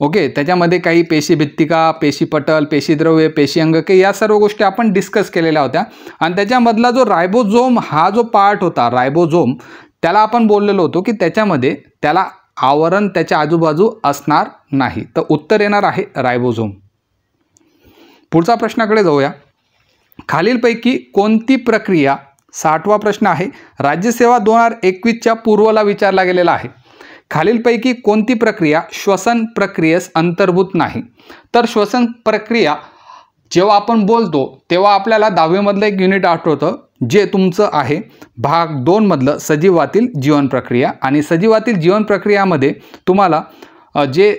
ओके, त्याच्यामध्ये काही पेशी भित्तिका, पेशी पटल, पेशीद्रव्य, पेशी अंगके या सर्व गोष्टी आपण डिस्कस केलेल्या होत्या. आणि त्याच्यामधला जो रायबोझोम हा जो पार्ट होता, रायबोझोम, त्याला आपण बोललेलो होतो की त्याच्यामध्ये त्याला आवरण त्याच्या आजूबाजू असणार नाही. तर उत्तर येणार आहे रायबोझोम. पुढचा प्रश्नाकडे जाऊया. खालीलपैकी कोणती प्रक्रिया, 60वा प्रश्न आहे, राज्यसेवा 2021च्या पूर्वला विचारला गेलेला आहे. खालीलपैकी कोणती प्रक्रिया श्वसन प्रक्रियेस अंतर्भूत नाही. तर श्वसन प्रक्रिया जेव्हा आपण बोलतो तेव्हा आपल्याला 10वीमधलं एक युनिट आठवतं जे तुमचं आहे भाग 2 मधलं सजीवातील जीवन प्रक्रिया. आणि सजीवातील जीवन प्रक्रियामध्ये तुम्हाला जे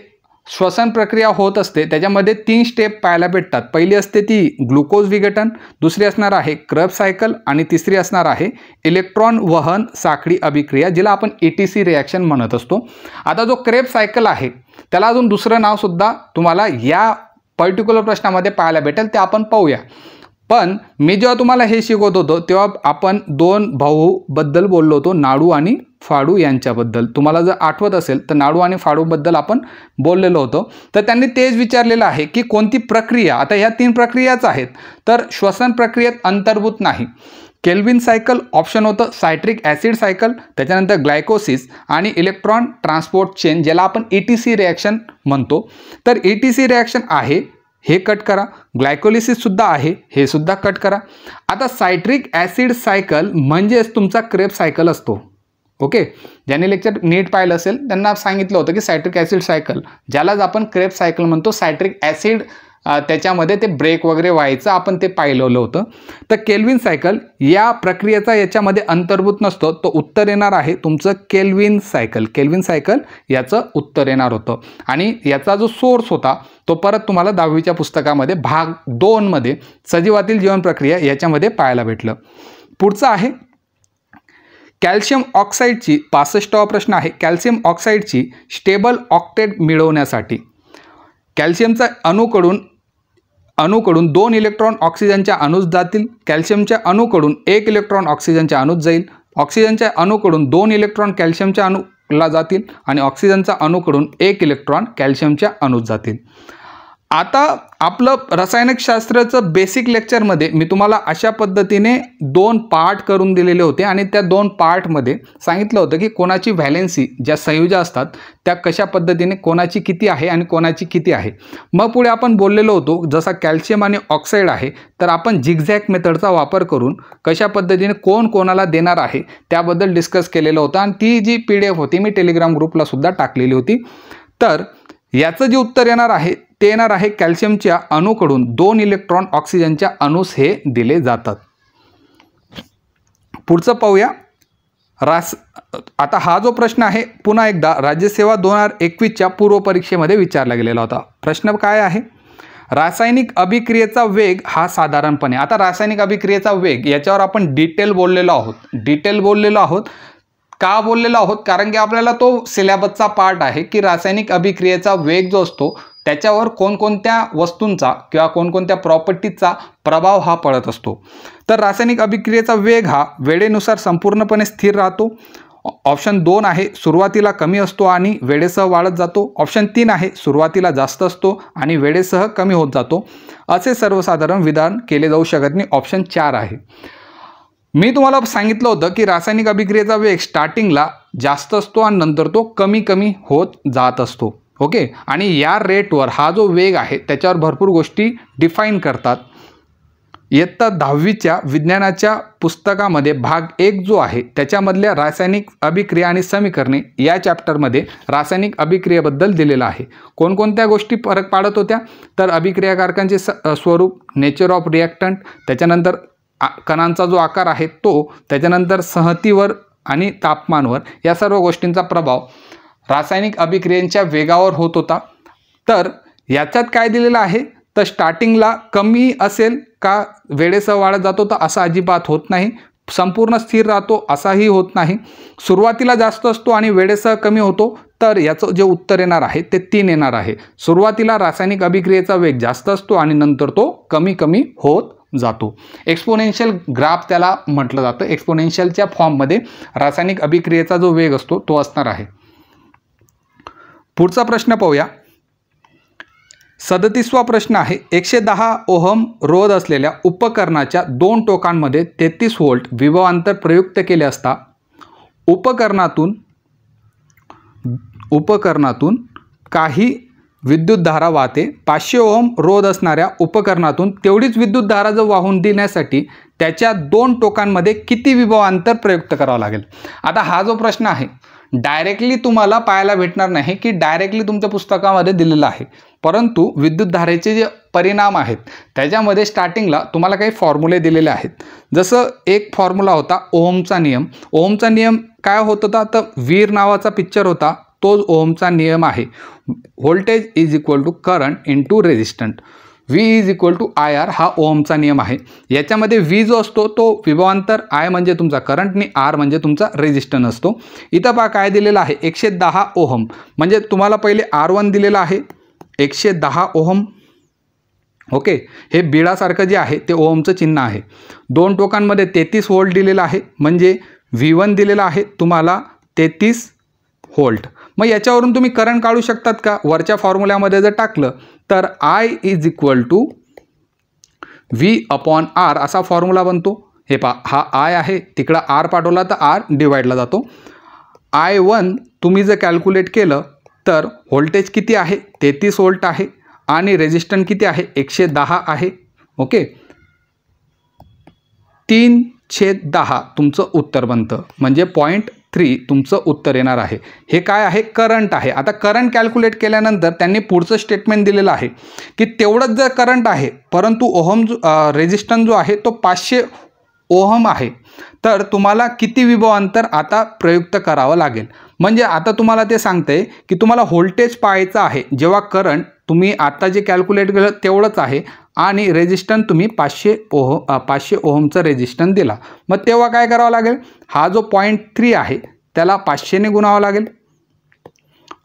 श्वसन प्रक्रिया होत असते त्याच्यामध्ये 3 स्टेप पाहायला भेटतात. पहिली असते ती ग्लुकोज विघटन, दुसरी असणार आहे क्रेब्स सायकल आणि तिसरी असणार आहे इलेक्ट्रॉन वहन साखळी अभिक्रिया, जिला आपण ETC रिॲक्शन म्हणत असतो. आता जो क्रेब्स सायकल आहे त्याला अजून दुसरं नाव सुद्धा तुम्हाला या पर्टिक्युलर प्रश्नामध्ये पाहायला भेटेल, ते आपण पाहूया. पण मी जेव्हा तुम्हाला हे शिकवत होतो तेव्हा आपण दोन भाऊबद्दल बोललो होतो, नाडू आणि फाडू यांच्याबद्दल. तुम्हाला जर आठवत असेल तर नाडू आणि फाडूबद्दल आपण बोललेलो होतो. तर त्यांनी तेच विचारलेलं आहे की कोणती प्रक्रिया, आता ह्या 3 प्रक्रियाच आहेत, तर श्वसन प्रक्रियेत अंतर्भूत नाही. केल्विन सायकल ऑप्शन होतं, सायट्रिक ॲसिड सायकल, त्याच्यानंतर ग्लायकोसिस आणि इलेक्ट्रॉन ट्रान्सपोर्ट चेन, ज्याला आपण ETC रिॲक्शन म्हणतो. तर ETC रिॲक्शन आहे, हे कट करा. ग्लायकोलिसिस सुद्धा आहे, हे सुद्धा कट करा. आता सायट्रिक ॲसिड सायकल म्हणजेच तुमचा क्रेब्स सायकल असतो. ओके, ज्यांनी लेक्चर नीट पाहिलं असेल त्यांना सांगितलं होतं की सायट्रिक ॲसिड सायकल, ज्यालाच आपण क्रेब्स सायकल म्हणतो. सायट्रिक ॲसिड त्याच्यामध्ये ते ब्रेक वगैरे व्हायचं, आपण ते पाहिलेलं होतं. तर केल्विन सायकल या प्रक्रियेचा याच्यामध्ये अंतर्भूत नसतो. तो उत्तर येणार आहे तुमचं केल्विन सायकल. केल्विन सायकल याचं उत्तर येणार होतं. आणि याचा जो सोर्स होता तो परत तुम्हाला 10वीच्या पुस्तकामध्ये भाग 2 मध्ये सजीवातील जीवन प्रक्रिया याच्यामध्ये पाहायला भेटलं. पुढचं आहे कॅल्शियम ऑक्साईडची 65वा प्रश्न आहे. कॅल्शियम ऑक्साईडची स्टेबल ऑक्टेट मिळवण्यासाठी कॅल्शियमच्या अणूकडून 2 इलेक्ट्रॉन ऑक्सिजनच्या अणूत जातील. कॅल्शियमच्या अणूकडून 1 इलेक्ट्रॉन ऑक्सिजनच्या अणूत जाईल. ऑक्सिजनच्या अणूकडून 2 इलेक्ट्रॉन कॅल्शियमच्या अणूला जातील आणि ऑक्सिजनच्या अणूकडून 1 इलेक्ट्रॉन कॅल्शियमच्या अणूत जातील. आता आपलं रसायनशास्त्राचं बेसिक लेक्चरमध्ये मी तुम्हाला अशा पद्धतीने 2 पार्ट करून दिलेले होते आणि त्या 2 पार्टमध्ये सांगितलं होतं की कोणाची व्हॅलेन्सी, ज्या संयुजा असतात त्या कशा पद्धतीने कोणाची किती आहे आणि कोणाची किती आहे. मग पुढे आपण बोललेलो होतो जसा कॅल्शियम आणि ऑक्साईड आहे तर आपण झिगझॅग मेथडचा वापर करून कशा पद्धतीने कोण कोणाला देणार आहे त्याबद्दल डिस्कस केलेलं होतं आणि ती जी PDF होती मी टेलिग्राम ग्रुपला सुद्धा टाकलेली होती. तर याचं जे उत्तर येणार आहे ते येणार आहे कॅल्शियमच्या अणूकडून 2 इलेक्ट्रॉन ऑक्सिजनच्या अणूस हे दिले जातात. पुढचं पाहूया. आता हा जो प्रश्न आहे पुन्हा एकदा राज्यसेवा 2021च्या पूर्वपरीक्षेमध्ये विचारला गेलेला होता. प्रश्न काय आहे? रासायनिक अभिक्रियेचा वेग हा साधारणपणे, आता रासायनिक अभिक्रियेचा वेग याच्यावर आपण डिटेल बोललेलो आहोत. का बोललेलो आहोत? कारण की आपल्याला तो सिलेबसचा पार्ट आहे की रासायनिक अभिक्रियेचा वेग जो असतो त्याच्यावर कोणकोणत्या वस्तूंचा किंवा कोणकोणत्या प्रॉपर्टीजचा प्रभाव हा पडत असतो. तर रासायनिक अभिक्रियेचा वेग हा वेळेनुसार संपूर्णपणे स्थिर राहतो. ऑप्शन 2 आहे सुरुवातीला कमी असतो आणि वेळेसह वाढत जातो. ऑप्शन 3 आहे सुरुवातीला जास्त असतो आणि वेळेसह कमी होत जातो. असे सर्वसाधारण विधान केले जाऊ शकत नाही. ऑप्शन 4 आहे. मी तुम्हाला सांगितलं होतं की रासायनिक अभिक्रियेचा वेग स्टार्टिंगला जास्त असतो आणि नंतर तो कमी कमी होत जात असतो. ओके, आणि या रेटवर हा जो वेग आहे त्याच्यावर भरपूर गोष्टी डिफाईन करतात. इयत्ता 10वीच्या विज्ञानाच्या पुस्तकामध्ये भाग 1 जो आहे त्याच्यामधल्या रासायनिक अभिक्रिया आणि समीकरणे या चॅप्टरमध्ये रासायनिक अभिक्रियेबद्दल दिलेलं आहे. कोणकोणत्या गोष्टी फरक पाडत होत्या तर अभिक्रियाकारकांचे स्वरूप, नेचर ऑफ रिॲक्टंट, त्याच्यानंतर कणांचा जो आकार आहे तो, त्याच्यानंतर संहतीवर आणि तापमानवर, या सर्व गोष्टींचा प्रभाव रासायनिक अभिक्रियांच्या वेगावर होत होता. तर याच्यात काय दिलेलं आहे तर स्टार्टिंगला कमी असेल का वेळेसह वाढत जातो तर असं अजिबात होत नाही. संपूर्ण स्थिर राहतो असाही होत नाही. सुरुवातीला जास्त असतो आणि वेळेसह कमी होतो तर याचं जे उत्तर येणार आहे ते 3 येणार आहे. सुरुवातीला रासायनिक अभिक्रियेचा वेग जास्त असतो आणि नंतर तो कमी कमी होत जातो. एक्सपोनेन्शियल ग्राफ त्याला म्हटलं जातं. एक्सपोनेन्शियलच्या फॉर्ममध्ये रासायनिक अभिक्रियेचा जो वेग असतो तो असणार आहे. पुढचा प्रश्न पाहूया. 37वा प्रश्न आहे. 110 ओहम रोध असलेल्या उपकरणाच्या 2 टोकांमध्ये 33 व्होल्ट विभवांतर प्रयुक्त केले असता उपकरणातून काही विद्युतधारा वाहते. 500 ओहम रोध असणाऱ्या उपकरणातून तेवढीच विद्युतधारा जर वाहून देण्यासाठी त्याच्या 2 टोकांमध्ये किती विभवांतर प्रयुक्त करावं लागेल. आता हा जो प्रश्न आहे डायरेक्टली तुम्हाला पाहायला भेटणार नाही की डायरेक्टली तुमच्या पुस्तकामध्ये दिलेलं आहे, परंतु विद्युतधारेचे जे परिणाम आहेत त्याच्यामध्ये स्टार्टिंगला तुम्हाला काही फॉर्म्युले दिलेले आहेत. जसं एक फॉर्म्युला होता ओहमचा नियम. ओहमचा नियम काय होत होता तर वीर नावाचा पिक्चर होता, तोच ओहमचा नियम आहे. Voltage is equal to current into resistant. V is equal to IR हा ओहमचा नियम आहे. याच्यामध्ये V जो असतो तो विभवांतर, I म्हणजे तुमचा करंट आणि R म्हणजे तुमचा रेजिस्टन्स असतो. इथं पहा काय दिलेलं आहे 110 ओहम, म्हणजे तुम्हाला पहिले R1 दिलेला आहे 110 ओहम. ओके, हे बिळासारखं जे आहे ते ओहमचं चिन्ह आहे. 2 टोकांमध्ये 33 व्होल्ट दिलेलं आहे, म्हणजे V1 दिलेला आहे तुम्हाला 33 व्होल्ट. मग याच्यावरून तुम्ही करंट काढू शकतात का? वरच्या फॉर्म्युल्यामध्ये जर टाकलं तर I = V/R असा फॉर्म्युला बनतो. हे पहा, हा I आहे, तिकडं R पाठवला तर R डिवाइडला जातो. I1 तुम्ही जर कॅल्क्युलेट केलं तर व्होल्टेज किती आहे? 33 व्होल्ट आहे आणि रेजिस्टन्स किती आहे? 110 आहे. ओके, 3/10 तुमचं उत्तर बनतं, म्हणजे 0.3 तुमचं उत्तर येणार आहे. हे काय आहे? करंट आहे. आता करंट कॅल्क्युलेट केल्यानंतर त्यांनी पुढचं स्टेटमेंट दिलेलं आहे की तेवढंच जर करंट आहे, परंतु ओहम रेजिस्टन्स जो आहे तो 500 ओहम आहे, तर तुम्हाला किती विभवांतर आता प्रयुक्त करावं लागेल. म्हणजे आता तुम्हाला ते सांगते की तुम्हाला व्होल्टेज पाहायचं आहे जेव्हा करंट तुम्ही आता जे कॅल्क्युलेट केलं तेवढंच आहे आणि रेजिस्टन्स तुम्ही 500 ओहमचा रेजिस्टन्स दिला. मग तेव्हा काय करावं लागेल? हा जो 0.3 आहे त्याला 500 ने गुणावं लागेल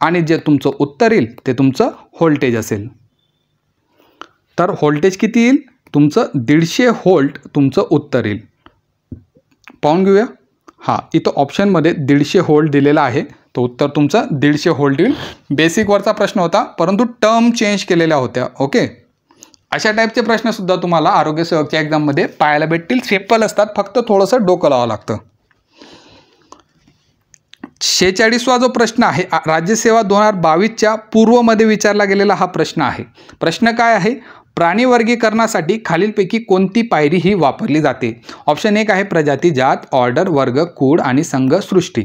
आणि जे तुमचं उत्तर येईल ते तुमचं व्होल्टेज असेल. तर व्होल्टेज किती येईल? तुमचं 150 व्होल्ट तुमचं उत्तर येईल. पाहून घेऊया. हां, इथं ऑप्शनमध्ये 150 व्होल्ट दिलेला आहे, तो उत्तर तुमचं 150 व्होल्ट येईल. बेसिकवरचा प्रश्न होता, परंतु टर्म चेंज केलेल्या होत्या. ओके, अशा टाईपचे प्रश्नसुद्धा तुम्हाला आरोग्य सेवकच्या एक्झाममध्ये पाहायला भेटतील. सिम्पल असतात, फक्त थोडंसं डोकं लावावं लागतं. 46वा जो प्रश्न आहे राज्यसेवा 2022च्या पूर्वमध्ये विचारला गेलेला हा प्रश्न आहे. प्रश्न काय आहे? प्राणी वर्गीकरणासाठी खालीलपैकी कोणती पायरी ही वापरली जाते? ऑप्शन 1 आहे प्रजाती, जात, ऑर्डर, वर्ग, कूड आणि संघ सृष्टी.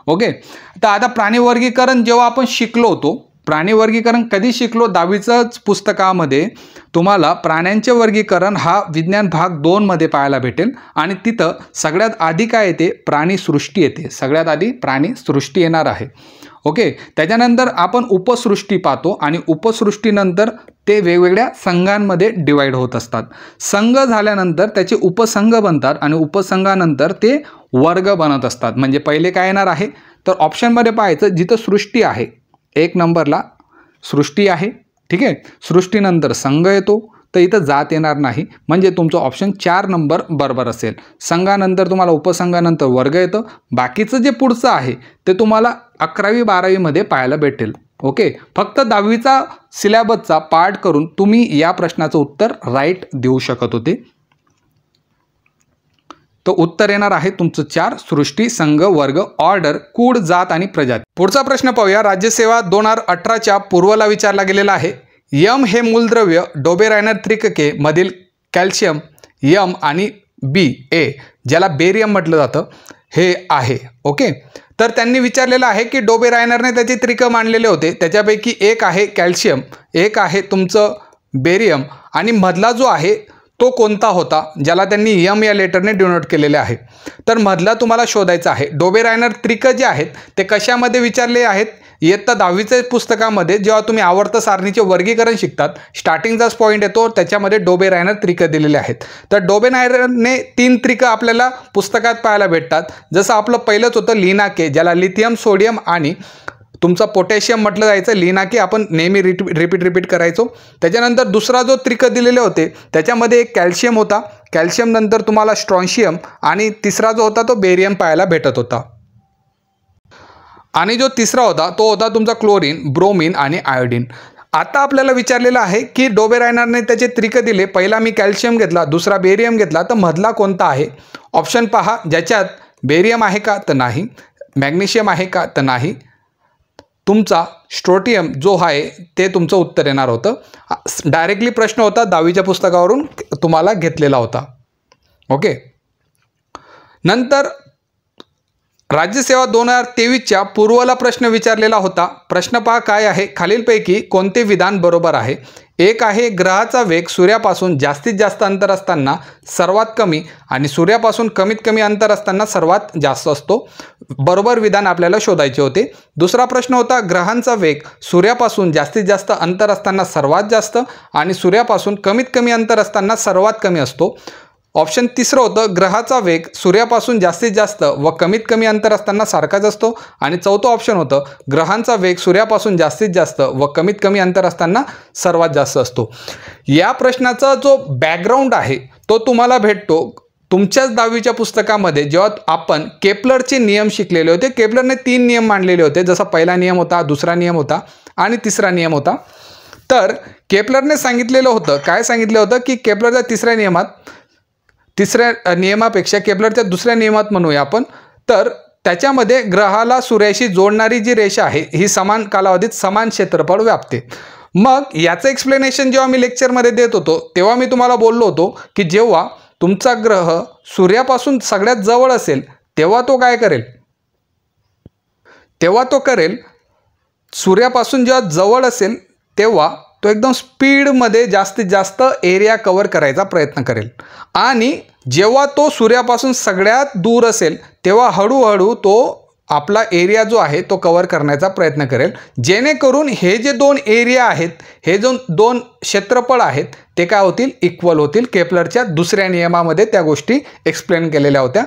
ओके, तर आता प्राणी वर्गीकरण जेव्हा आपण शिकलो होतो, प्राणी वर्गीकरण कधी शिकलो? 10वीच्याच पुस्तकामध्ये तुम्हाला प्राण्यांचे वर्गीकरण हा विज्ञान भाग 2 मध्ये पाहायला भेटेल आणि तिथं सगळ्यात आधी काय येते? प्राणीसृष्टी येते. सगळ्यात आधी प्राणीसृष्टी येणार आहे. ओके, त्याच्यानंतर आपण उपसृष्टी पाहतो आणि उपसृष्टीनंतर ते वेगवेगळ्या संघांमध्ये डिवाइड होत असतात. संघ झाल्यानंतर त्याचे उपसंघ बनतात आणि उपसंघानंतर ते वर्ग बनत असतात. म्हणजे पहिले काय येणार आहे? तर ऑप्शनमध्ये पाहायचं जिथं सृष्टी आहे, 1 नंबरला सृष्टी आहे. ठीक आहे, सृष्टीनंतर संघ येतो, तर इथं जात येणार नाही, म्हणजे तुमचं ऑप्शन 4 नंबर बरोबर असेल. संघानंतर तुम्हाला उपसंघानंतर वर्ग येतं. बाकीचं जे पुढचं आहे ते तुम्हाला 11वी 12वीमध्ये पाहायला भेटेल. ओके, फक्त 10वीचा सिलेबसचा पार्ट करून तुम्ही या प्रश्नाचं उत्तर राईट देऊ शकत होते. तो उत्तर येणार आहे तुमचं 4, सृष्टी, संघ, वर्ग, ऑर्डर, कूड, जात आणि प्रजाती. पुढचा प्रश्न पाहूया. राज्यसेवा 2018च्या पूर्वला विचारला गेलेला आहे. यम हे मूलद्रव्य डोबेरायनर त्रिकके मधील कॅल्शियम यम आणि BA ज्याला बेरियम म्हटलं जातं हे आहे. ओके, तर त्यांनी विचारलेलं आहे की डोबेरायनरने त्याचे त्रिक मांडलेले होते, त्याच्यापैकी एक आहे कॅल्शियम, एक आहे तुमचं बेरियम आणि मधला जो आहे तो कोणता होता, ज्याला त्यांनी यम या लेटरने डिनोट केलेले आहे. तर मधला तुम्हाला शोधायचा आहे. डोबेरायनर त्रिक जे आहेत ते कशामध्ये विचारले आहेत? इयत्ता 10वीच्या पुस्तकामध्ये जेव्हा तुम्ही आवर्त सारणीचे वर्गीकरण शिकतात, स्टार्टिंगचाच पॉईंट येतो, त्याच्यामध्ये डोबेरायनर त्रिक दिलेले आहेत. तर डोबेरायनरने 3 त्रिक आपल्याला पुस्तकात पाहायला भेटतात. जसं आपलं पहिलंच होतं लिनाके, ज्याला लिथियम, सोडियम आणि तुमचा पोटॅशियम म्हटलं जायचं. लिनाके आपण नेहमी रिपीट करायचो. त्याच्यानंतर दुसरा जो त्रिक दिलेले होते त्याच्यामध्ये एक कॅल्शियम होता, कॅल्शियम नंतर तुम्हाला स्ट्रॉन्शियम आणि तिसरा जो होता तो बेरियम पाहायला भेटत होता. आणि जो तिसरा होता तो होता तुमचा क्लोरीन, ब्रोमीन आणि आयोडीन. आता आपल्याला विचारलेलं आहे की डोबेरायनरने त्याचे त्रिक दिले. पहिला मी कॅल्शियम घेतला, दुसरा बेरियम घेतला, तर मधला कोणता आहे? ऑप्शन पहा, ज्याच्यात बेरियम आहे का तर नाही, मॅग्नेशियम आहे का तर नाही, तुमचा स्ट्रोटियम जो आहे ते तुमचं उत्तर येणार होतं. डायरेक्टली प्रश्न होता 10वीच्या पुस्तकावरून तुम्हाला घेतलेला होता. ओके, नंतर राज्यसेवा 2023च्या पूर्वला प्रश्न विचारलेला होता. प्रश्न पहा काय आहे? खालीलपैकी कोणते विधान बरोबर आहे? एक आहे ग्रहाचा वेग सूर्यापासून जास्तीत जास्त अंतर असताना सर्वात कमी आणि सूर्यापासून कमीत कमी अंतर असताना सर्वात जास्त असतो. बरोबर विधान आपल्याला शोधायचे होते. दुसरा प्रश्न होता ग्रहांचा वेग सूर्यापासून जास्तीत जास्त अंतर असताना सर्वात जास्त आणि सूर्यापासून कमीत कमी अंतर असताना सर्वात कमी असतो. ऑप्शन तिसरं होतं ग्रहाचा वेग सूर्यापासून जास्तीत जास्त व कमीत कमी अंतर असताना सारखाच असतो. आणि चौथं ऑप्शन होतं ग्रहांचा वेग सूर्यापासून जास्तीत जास्त व कमीत कमी अंतर असताना सर्वात जास्त असतो. या प्रश्नाचा जो बॅकग्राऊंड आहे तो तुम्हाला भेटतो तुमच्याच 10वीच्या पुस्तकामध्ये, जेव्हा आपण केपलरचे नियम शिकलेले होते. केपलरने 3 नियम मांडलेले होते, जसा पहिला नियम होता, दुसरा नियम होता आणि तिसरा नियम होता. तर केपलरने सांगितलेलं होतं, काय सांगितलं होतं की केपलरच्या तिसऱ्या नियमापेक्षा केपलरच्या दुसऱ्या नियमात म्हणूया आपण, तर त्याच्यामध्ये ग्रहाला सूर्याशी जोडणारी जी रेषा आहे ही समान कालावधीत समान क्षेत्रफळ व्यापते. मग याचं एक्सप्लेनेशन जेव्हा मी लेक्चरमध्ये देत होतो तेव्हा मी तुम्हाला बोललो होतो की जेव्हा तुमचा ग्रह सूर्यापासून सगळ्यात जवळ असेल तेव्हा तो काय करेल, सूर्यापासून जेव्हा जवळ असेल तेव्हा तो एकदम स्पीडमध्ये जास्तीत जास्त एरिया कव्हर करायचा प्रयत्न करेल. आणि जेव्हा तो सूर्यापासून सगळ्यात दूर असेल तेव्हा हळूहळू तो आपला एरिया जो आहे तो कव्हर करण्याचा प्रयत्न करेल, जेणेकरून हे जे 2 एरिया आहेत, हे जो 2 क्षेत्रफळ आहेत ते काय होतील, इक्वल होतील. केपलरच्या दुसऱ्या नियमामध्ये त्या गोष्टी एक्सप्लेन केलेल्या होत्या.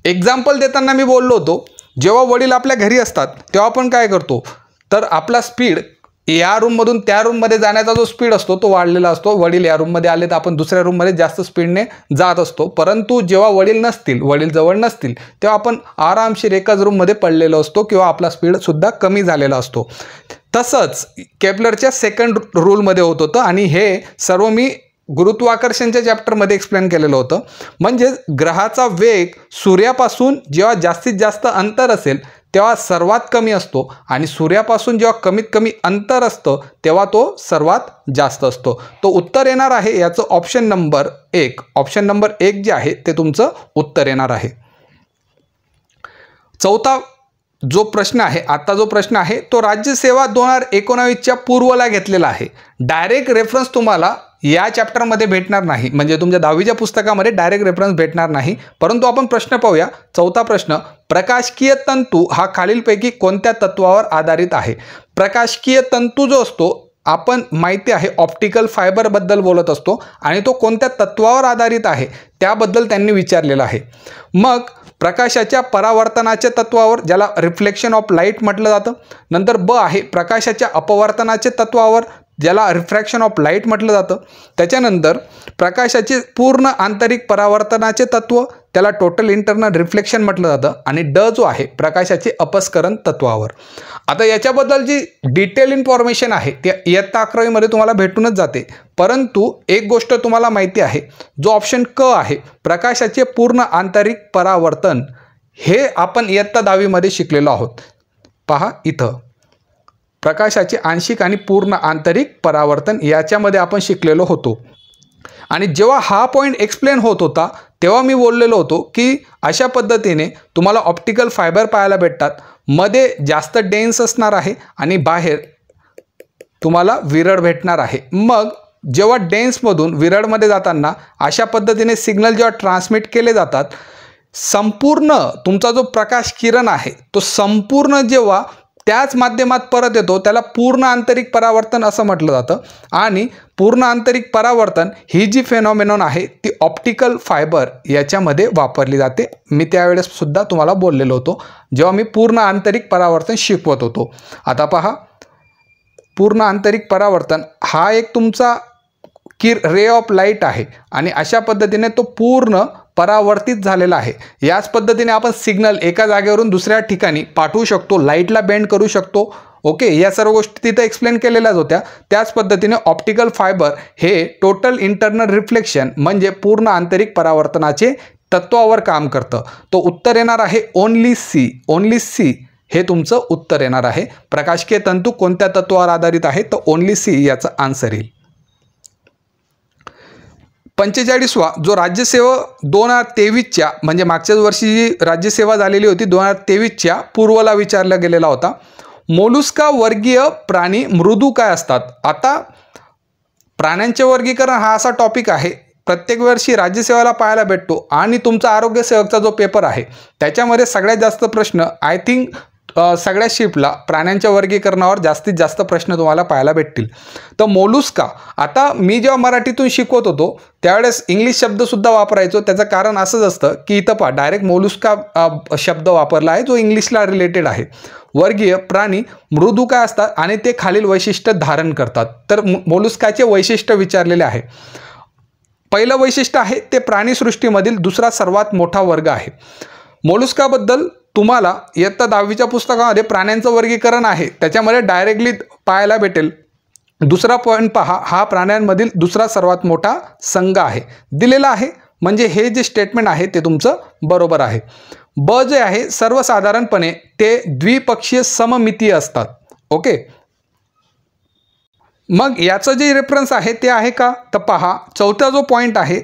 एक्झाम्पल देताना मी बोललो होतो जेव्हा वडील आपल्या घरी असतात तेव्हा आपण काय करतो, तर आपला स्पीड या रूममधून त्या रूममध्ये जाण्याचा जो स्पीड असतो तो वाढलेला असतो. वडील या रूममध्ये आले तर आपण दुसऱ्या रूममध्ये जास्त स्पीडने जात असतो. परंतु जेव्हा वडील जवळ नसतील तेव्हा आपण आरामशीर एकाच रूममध्ये पडलेलो असतो किंवा आपला स्पीडसुद्धा कमी झालेला असतो. तसंच केपलरच्या सेकंड रूलमध्ये होत होतं आणि हे सर्व मी गुरुत्वाकर्षणच्या चॅप्टरमध्ये एक्सप्लेन केलेलं होतं. म्हणजे ग्रहाचा वेग सूर्यापासून जेव्हा जास्तीत जास्त अंतर असेल तेव्हा सर्वात कमी असतो आणि सूर्यापासून जेव्हा कमीत कमी अंतर असतं तेव्हा तो सर्वात जास्त असतो. तो उत्तर येणार आहे याचं ऑप्शन नंबर 1. ऑप्शन नंबर 1 जे आहे ते तुमचं उत्तर येणार आहे. चौथा जो प्रश्न आहे, आता जो प्रश्न आहे तो राज्यसेवा 2019च्या पूर्वला घेतलेला आहे. डायरेक्ट रेफरन्स तुम्हाला या चॅप्टरमध्ये भेटणार नाही, म्हणजे तुमच्या 10वीच्या पुस्तकामध्ये डायरेक्ट रेफरन्स भेटणार नाही. परंतु आपण प्रश्न पाहूया. चौथा प्रश्न, प्रकाशकीय तंतू हा खालीलपैकी कोणत्या तत्वावर आधारित आहे. प्रकाशकीय तंतू जो असतो आपण माहिती आहे ऑप्टिकल फायबरबद्दल बोलत असतो आणि तो कोणत्या तत्वावर आधारित आहे त्याबद्दल त्यांनी विचारलेलं आहे. मग प्रकाशाच्या परावर्तनाच्या तत्वावर, ज्याला रिफ्लेक्शन ऑफ लाईट म्हटलं जातं. नंतर ब आहे प्रकाशाच्या अपवर्तनाच्या तत्वावर, ज्याला रिफ्रॅक्शन ऑफ लाईट म्हटलं जातं. त्याच्यानंतर प्रकाशाचे पूर्ण आंतरिक परावर्तनाचे तत्व, त्याला टोटल इंटरनल रिफ्लेक्शन म्हटलं जातं. आणि ड जो आहे प्रकाशाचे अपस्करण तत्वावर. आता याच्याबद्दल जी डिटेल इन्फॉर्मेशन आहे ती इयत्ता 11वीमध्ये तुम्हाला भेटूनच जाते. परंतु एक गोष्ट तुम्हाला माहिती आहे, जो ऑप्शन क आहे प्रकाशाचे पूर्ण आंतरिक परावर्तन, हे आपण इयत्ता 10वीमध्ये शिकलेलो आहोत. पहा इथं प्रकाशाचे आंशिक आणि पूर्ण आंतरिक परावर्तन याच्यामध्ये आपण शिकलेलो होतो. आणि जेव्हा हा पॉईंट एक्सप्लेन होत होता तेव्हा मी बोललेलो होतो की अशा पद्धतीने तुम्हाला ऑप्टिकल फायबर पाहायला भेटतात. मध्ये जास्त डेन्स असणार आहे आणि बाहेर तुम्हाला विरळ भेटणार आहे. मग जेव्हा डेन्समधून विरळमध्ये जाताना अशा पद्धतीने सिग्नल जेव्हा ट्रान्समिट केले जातात, संपूर्ण तुमचा जो प्रकाश किरण आहे तो संपूर्ण जेव्हा त्याच माध्यमात परत येतो त्याला पूर्ण आंतरिक परावर्तन असं म्हटलं जातं. आणि पूर्ण आंतरिक परावर्तन ही जी फेनॉमेनॉन आहे ती ऑप्टिकल फायबर याच्यामध्ये वापरली जाते. मी त्यावेळेस सुद्धा तुम्हाला बोललेलो होतो जेव्हा मी पूर्ण आंतरिक परावर्तन शिकवत होतो. आता पहा, पूर्ण आंतरिक परावर्तन हा एक तुमचा रे ऑफ लाईट आहे आणि अशा पद्धतीने तो पूर्ण परावर्तित झालेला आहे. याच पद्धतीने आपण सिग्नल एका जागेवरून दुसऱ्या ठिकाणी पाठवू शकतो, लाईटला बेंड करू शकतो. ओके, या सर्व गोष्टी तिथे एक्सप्लेन केलेल्याच होत्या. त्याच पद्धतीने ऑप्टिकल फायबर हे टोटल इंटरनल रिफ्लेक्शन म्हणजे पूर्ण आंतरिक परावर्तनाचे तत्वावर काम करतं. तो उत्तर येणार आहे ओनली सी. ओनली सी हे तुमचं उत्तर येणार आहे. प्रकाशकीय तंतू कोणत्या तत्वावर आधारित आहे, तर ओनली सी याचं आन्सर येईल. 45वा जो राज्यसेवा 2023च्या म्हणजे मागच्याच वर्षी जी राज्यसेवा झालेली होती 2023च्या पूर्वला विचारला गेलेला होता. मोलुस्का वर्गीय प्राणी मृदू काय असतात. आता प्राण्यांचे वर्गीकरण हा असा टॉपिक आहे प्रत्येक वर्षी राज्यसेवेला पाहायला भेटतो. आणि तुमचा आरोग्य सेवकचा जो पेपर आहे त्याच्यामध्ये सगळ्यात जास्त प्रश्न आय थिंक सगळ्या शिफ्टला प्राण्यांच्या वर्गीकरणावर जास्तीत जास्त प्रश्न तुम्हाला पाहायला भेटतील. तर मोलुस्का, आता मी जेव्हा मराठीतून शिकवत होतो त्यावेळेस इंग्लिश शब्दसुद्धा वापरायचो. त्याचं कारण असंच असतं की इथं पहा डायरेक्ट मोलुस्का शब्द वापरला आहे जो इंग्लिशला रिलेटेड आहे. वर्गीय प्राणी मृदू काय असतात आणि ते खालील वैशिष्ट्य धारण करतात. तर मोलुस्काचे वैशिष्ट्य विचारलेले आहे. पहिलं वैशिष्ट्य आहे ते प्राणीसृष्टीमधील दुसरा सर्वात मोठा वर्ग आहे. मोलुस्काबद्दल तुम्हाला इयत्ता 10वीच्या पुस्तकामध्ये प्राण्यांचं वर्गीकरण आहे त्याच्यामध्ये डायरेक्टली पाहायला भेटेल. दुसरा पॉईंट पहा, हा प्राण्यांमधील दुसरा सर्वात मोठा संघ आहे दिलेला आहे. म्हणजे हे जे स्टेटमेंट आहे ते तुमचं बरोबर आहे. ब जे आहे सर्वसाधारणपणे ते द्विपक्षीय सममितीय असतात. ओके, मग याचं जे रेफरन्स आहे ते आहे का, तर पहा चौथा जो पॉईंट आहे,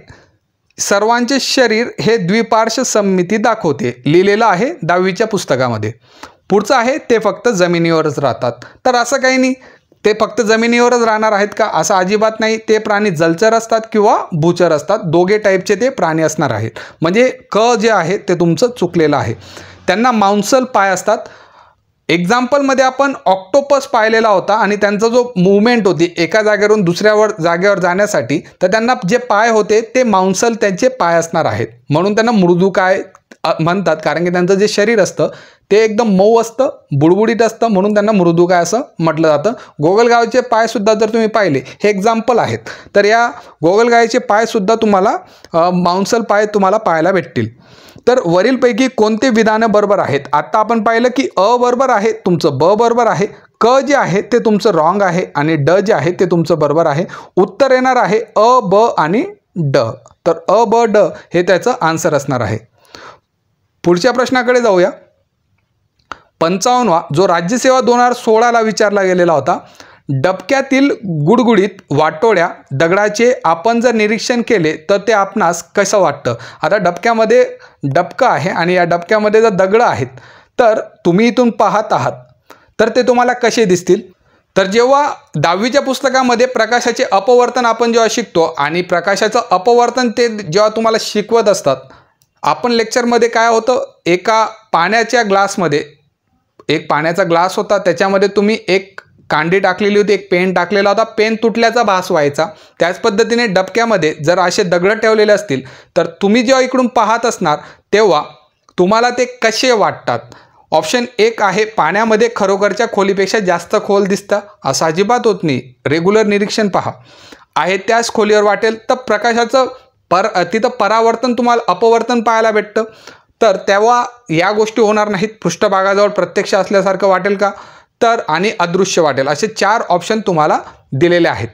सर्वांचे शरीर हे द्विपार्श्व सममिती दाखवते, लिहिलेलं आहे 10वीच्या पुस्तकामध्ये. पुढचं आहे ते फक्त जमिनीवरच राहतात. तर असं काही नाही, ते फक्त जमिनीवरच राहणार आहेत का, असं अजिबात नाही. ते प्राणी जलचर असतात किंवा भूचर असतात, दोघे टाईपचे ते प्राणी असणार आहेत. म्हणजे क जे आहे ते तुमचं चुकलेलं आहे. त्यांना मांसल पाय असतात. एक्झाम्पलमध्ये आपण ऑक्टोपस पाहिलेला होता आणि त्यांचा जो मूवमेंट होती एका जागेवरून दुसऱ्यावर जागेवर जाण्यासाठी, तर त्यांना जे पाय होते ते मांसल त्यांचे पाय असणार आहेत. म्हणून त्यांना मृदुकाय म्हणतात, कारण की त्यांचं जे शरीर असतं ते एकदम मऊ असतं, बुडबुडीत असतं, म्हणून त्यांना मृदुकाय असं म्हटलं जातं. गोगलगायचे पायसुद्धा जर तुम्ही पाहिले, हे एक्झाम्पल आहेत, तर या गोगलगायचे पायसुद्धा तुम्हाला मांसल पाय तुम्हाला पाहायला भेटतील. तर वरीलपैकी कोणते विधानं बरोबर आहेत. आता आपण पाहिलं की अ बरोबर आहे, तुमचं ब बरोबर आहे, क जे आहे ते तुमचं रॉंग आहे आणि ड जे आहे ते तुमचं बरोबर आहे. उत्तर येणार आहे अ, ब आणि ड. तर अ, ब, ड हे त्याचं आन्सर असणार आहे. पुढच्या प्रश्नाकडे जाऊया. 55वा जो राज्यसेवा 2016ला विचारला गेलेला होता. डबक्यातील गुडगुडीत वाटोळ्या दगडाचे आपण जर निरीक्षण केले तर ते आपणास कसं वाटतं. आता डबक्यामध्ये डबकं आहे आणि या डबक्यामध्ये जर दगडं आहेत तर तुम्ही इथून पाहत आहात तर ते तुम्हाला कसे दिसतील. तर जेव्हा 10वीच्या पुस्तकामध्ये प्रकाशाचे अपवर्तन आपण जेव्हा शिकतो आणि प्रकाशाचं अपवर्तन ते जेव्हा तुम्हाला शिकवत असतात, आपण लेक्चरमध्ये काय होतं, एका पाण्याच्या ग्लासमध्ये एक पाण्याचा ग्लास होता, त्याच्यामध्ये तुम्ही एक कांडी टाकलेली होती, एक पेन टाकलेला होता, पेन तुटल्याचा भास व्हायचा. त्याच पद्धतीने डबक्यामध्ये जर असे दगड ठेवलेले असतील तर तुम्ही जेव्हा इकडून पाहत असणार तेव्हा तुम्हाला ते कसे वाटतात. ऑप्शन 1 आहे पाण्यामध्ये खरोखरच्या खोलीपेक्षा जास्त खोल दिसतं, असं अजिबात होत नाही. रेग्युलर निरीक्षण पहा, आहे त्याच खोलीवर वाटेल. तर प्रकाशाचं तिथं परावर्तन तुम्हाला अपवर्तन पाहायला भेटतं, तर तेव्हा या गोष्टी होणार नाहीत. पृष्ठभागाजवळ प्रत्यक्ष असल्यासारखं वाटेल का, तर आणि अदृश्य वाटेल. असे 4 ऑप्शन तुम्हाला दिलेले आहेत.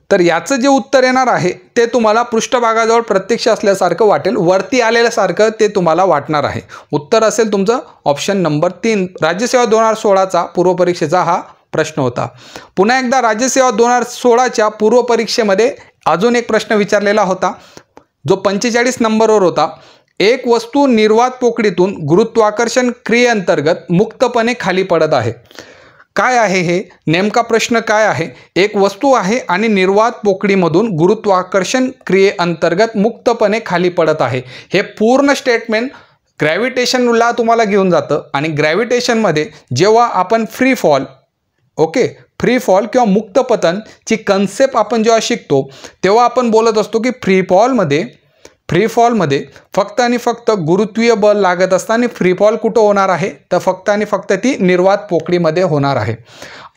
तर याचं जे उत्तर येणार आहे ते तुम्हाला पृष्ठभागाजवळ प्रत्यक्ष असल्यासारखं वाटेल, वरती आलेल्यासारखं ते तुम्हाला वाटणार आहे. उत्तर असेल तुमचं ऑप्शन नंबर 3. राज्यसेवा 2016चा पूर्वपरीक्षेचा हा प्रश्न होता. पुन्हा एकदा राज्यसेवा 2016च्या पूर्वपरीक्षेमध्ये अजून एक प्रश्न विचारलेला होता जो 45 नंबरवर होता. एक वस्तू निर्वात पोकळीतून गुरुत्वाकर्षण क्रियेअंतर्गत मुक्तपणे खाली पडत आहे. काय आहे हे नेमका प्रश्न काय आहे. एक वस्तू आहे आणि निर्वात पोकळीमधून गुरुत्वाकर्षण क्रियेअंतर्गत मुक्तपणे खाली पडत आहे. हे पूर्ण स्टेटमेंट ग्रॅव्हिटेशनला तुम्हाला घेऊन जातं आणि ग्रॅव्हिटेशनमध्ये जेव्हा आपण फ्री फॉल फ्री फॉल किंवा मुक्त पतनची कन्सेप्ट आपण जेव्हा शिकतो तेव्हा आपण बोलत असतो की फ्री फॉलमध्ये फक्त आणि फक्त गुरुत्वीय बल लागत असतं आणि फ्री फॉल कुठं होणार आहे, तर फक्त आणि फक्त ती निर्वात पोकळीमध्ये होणार आहे.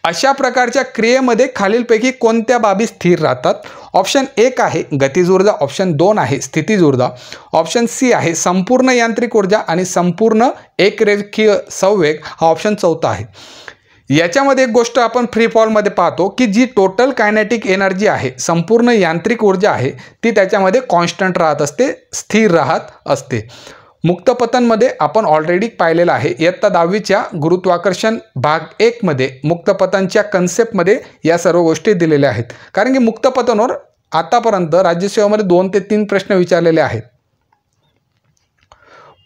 अशा प्रकारच्या क्रियेमध्ये खालीलपैकी कोणत्या बाबी स्थिर राहतात. ऑप्शन 1 आहे गतिज ऊर्जा, ऑप्शन 2 आहे स्थितीज ऊर्जा, ऑप्शन सी आहे संपूर्ण यांत्रिक ऊर्जा आणि संपूर्ण एकरेखीय संवेग हा ऑप्शन 4 आहे. याच्यामध्ये एक गोष्ट आपण फ्री फॉलमध्ये पाहतो की जी टोटल कायनेटिक एनर्जी आहे, संपूर्ण यांत्रिक ऊर्जा आहे, ती त्याच्यामध्ये कॉन्स्टंट राहत असते, स्थिर राहत असते. मुक्तपतनमध्ये आपण ऑलरेडी पाहिलेलं आहे. इयत्ता 10वीच्या गुरुत्वाकर्षण भाग 1 मध्ये मुक्तपतनच्या कन्सेप्टमध्ये या सर्व गोष्टी दिलेल्या आहेत. कारण की मुक्तपतनवर आतापर्यंत राज्यसेवेमध्ये 2 ते 3 प्रश्न विचारलेले आहेत.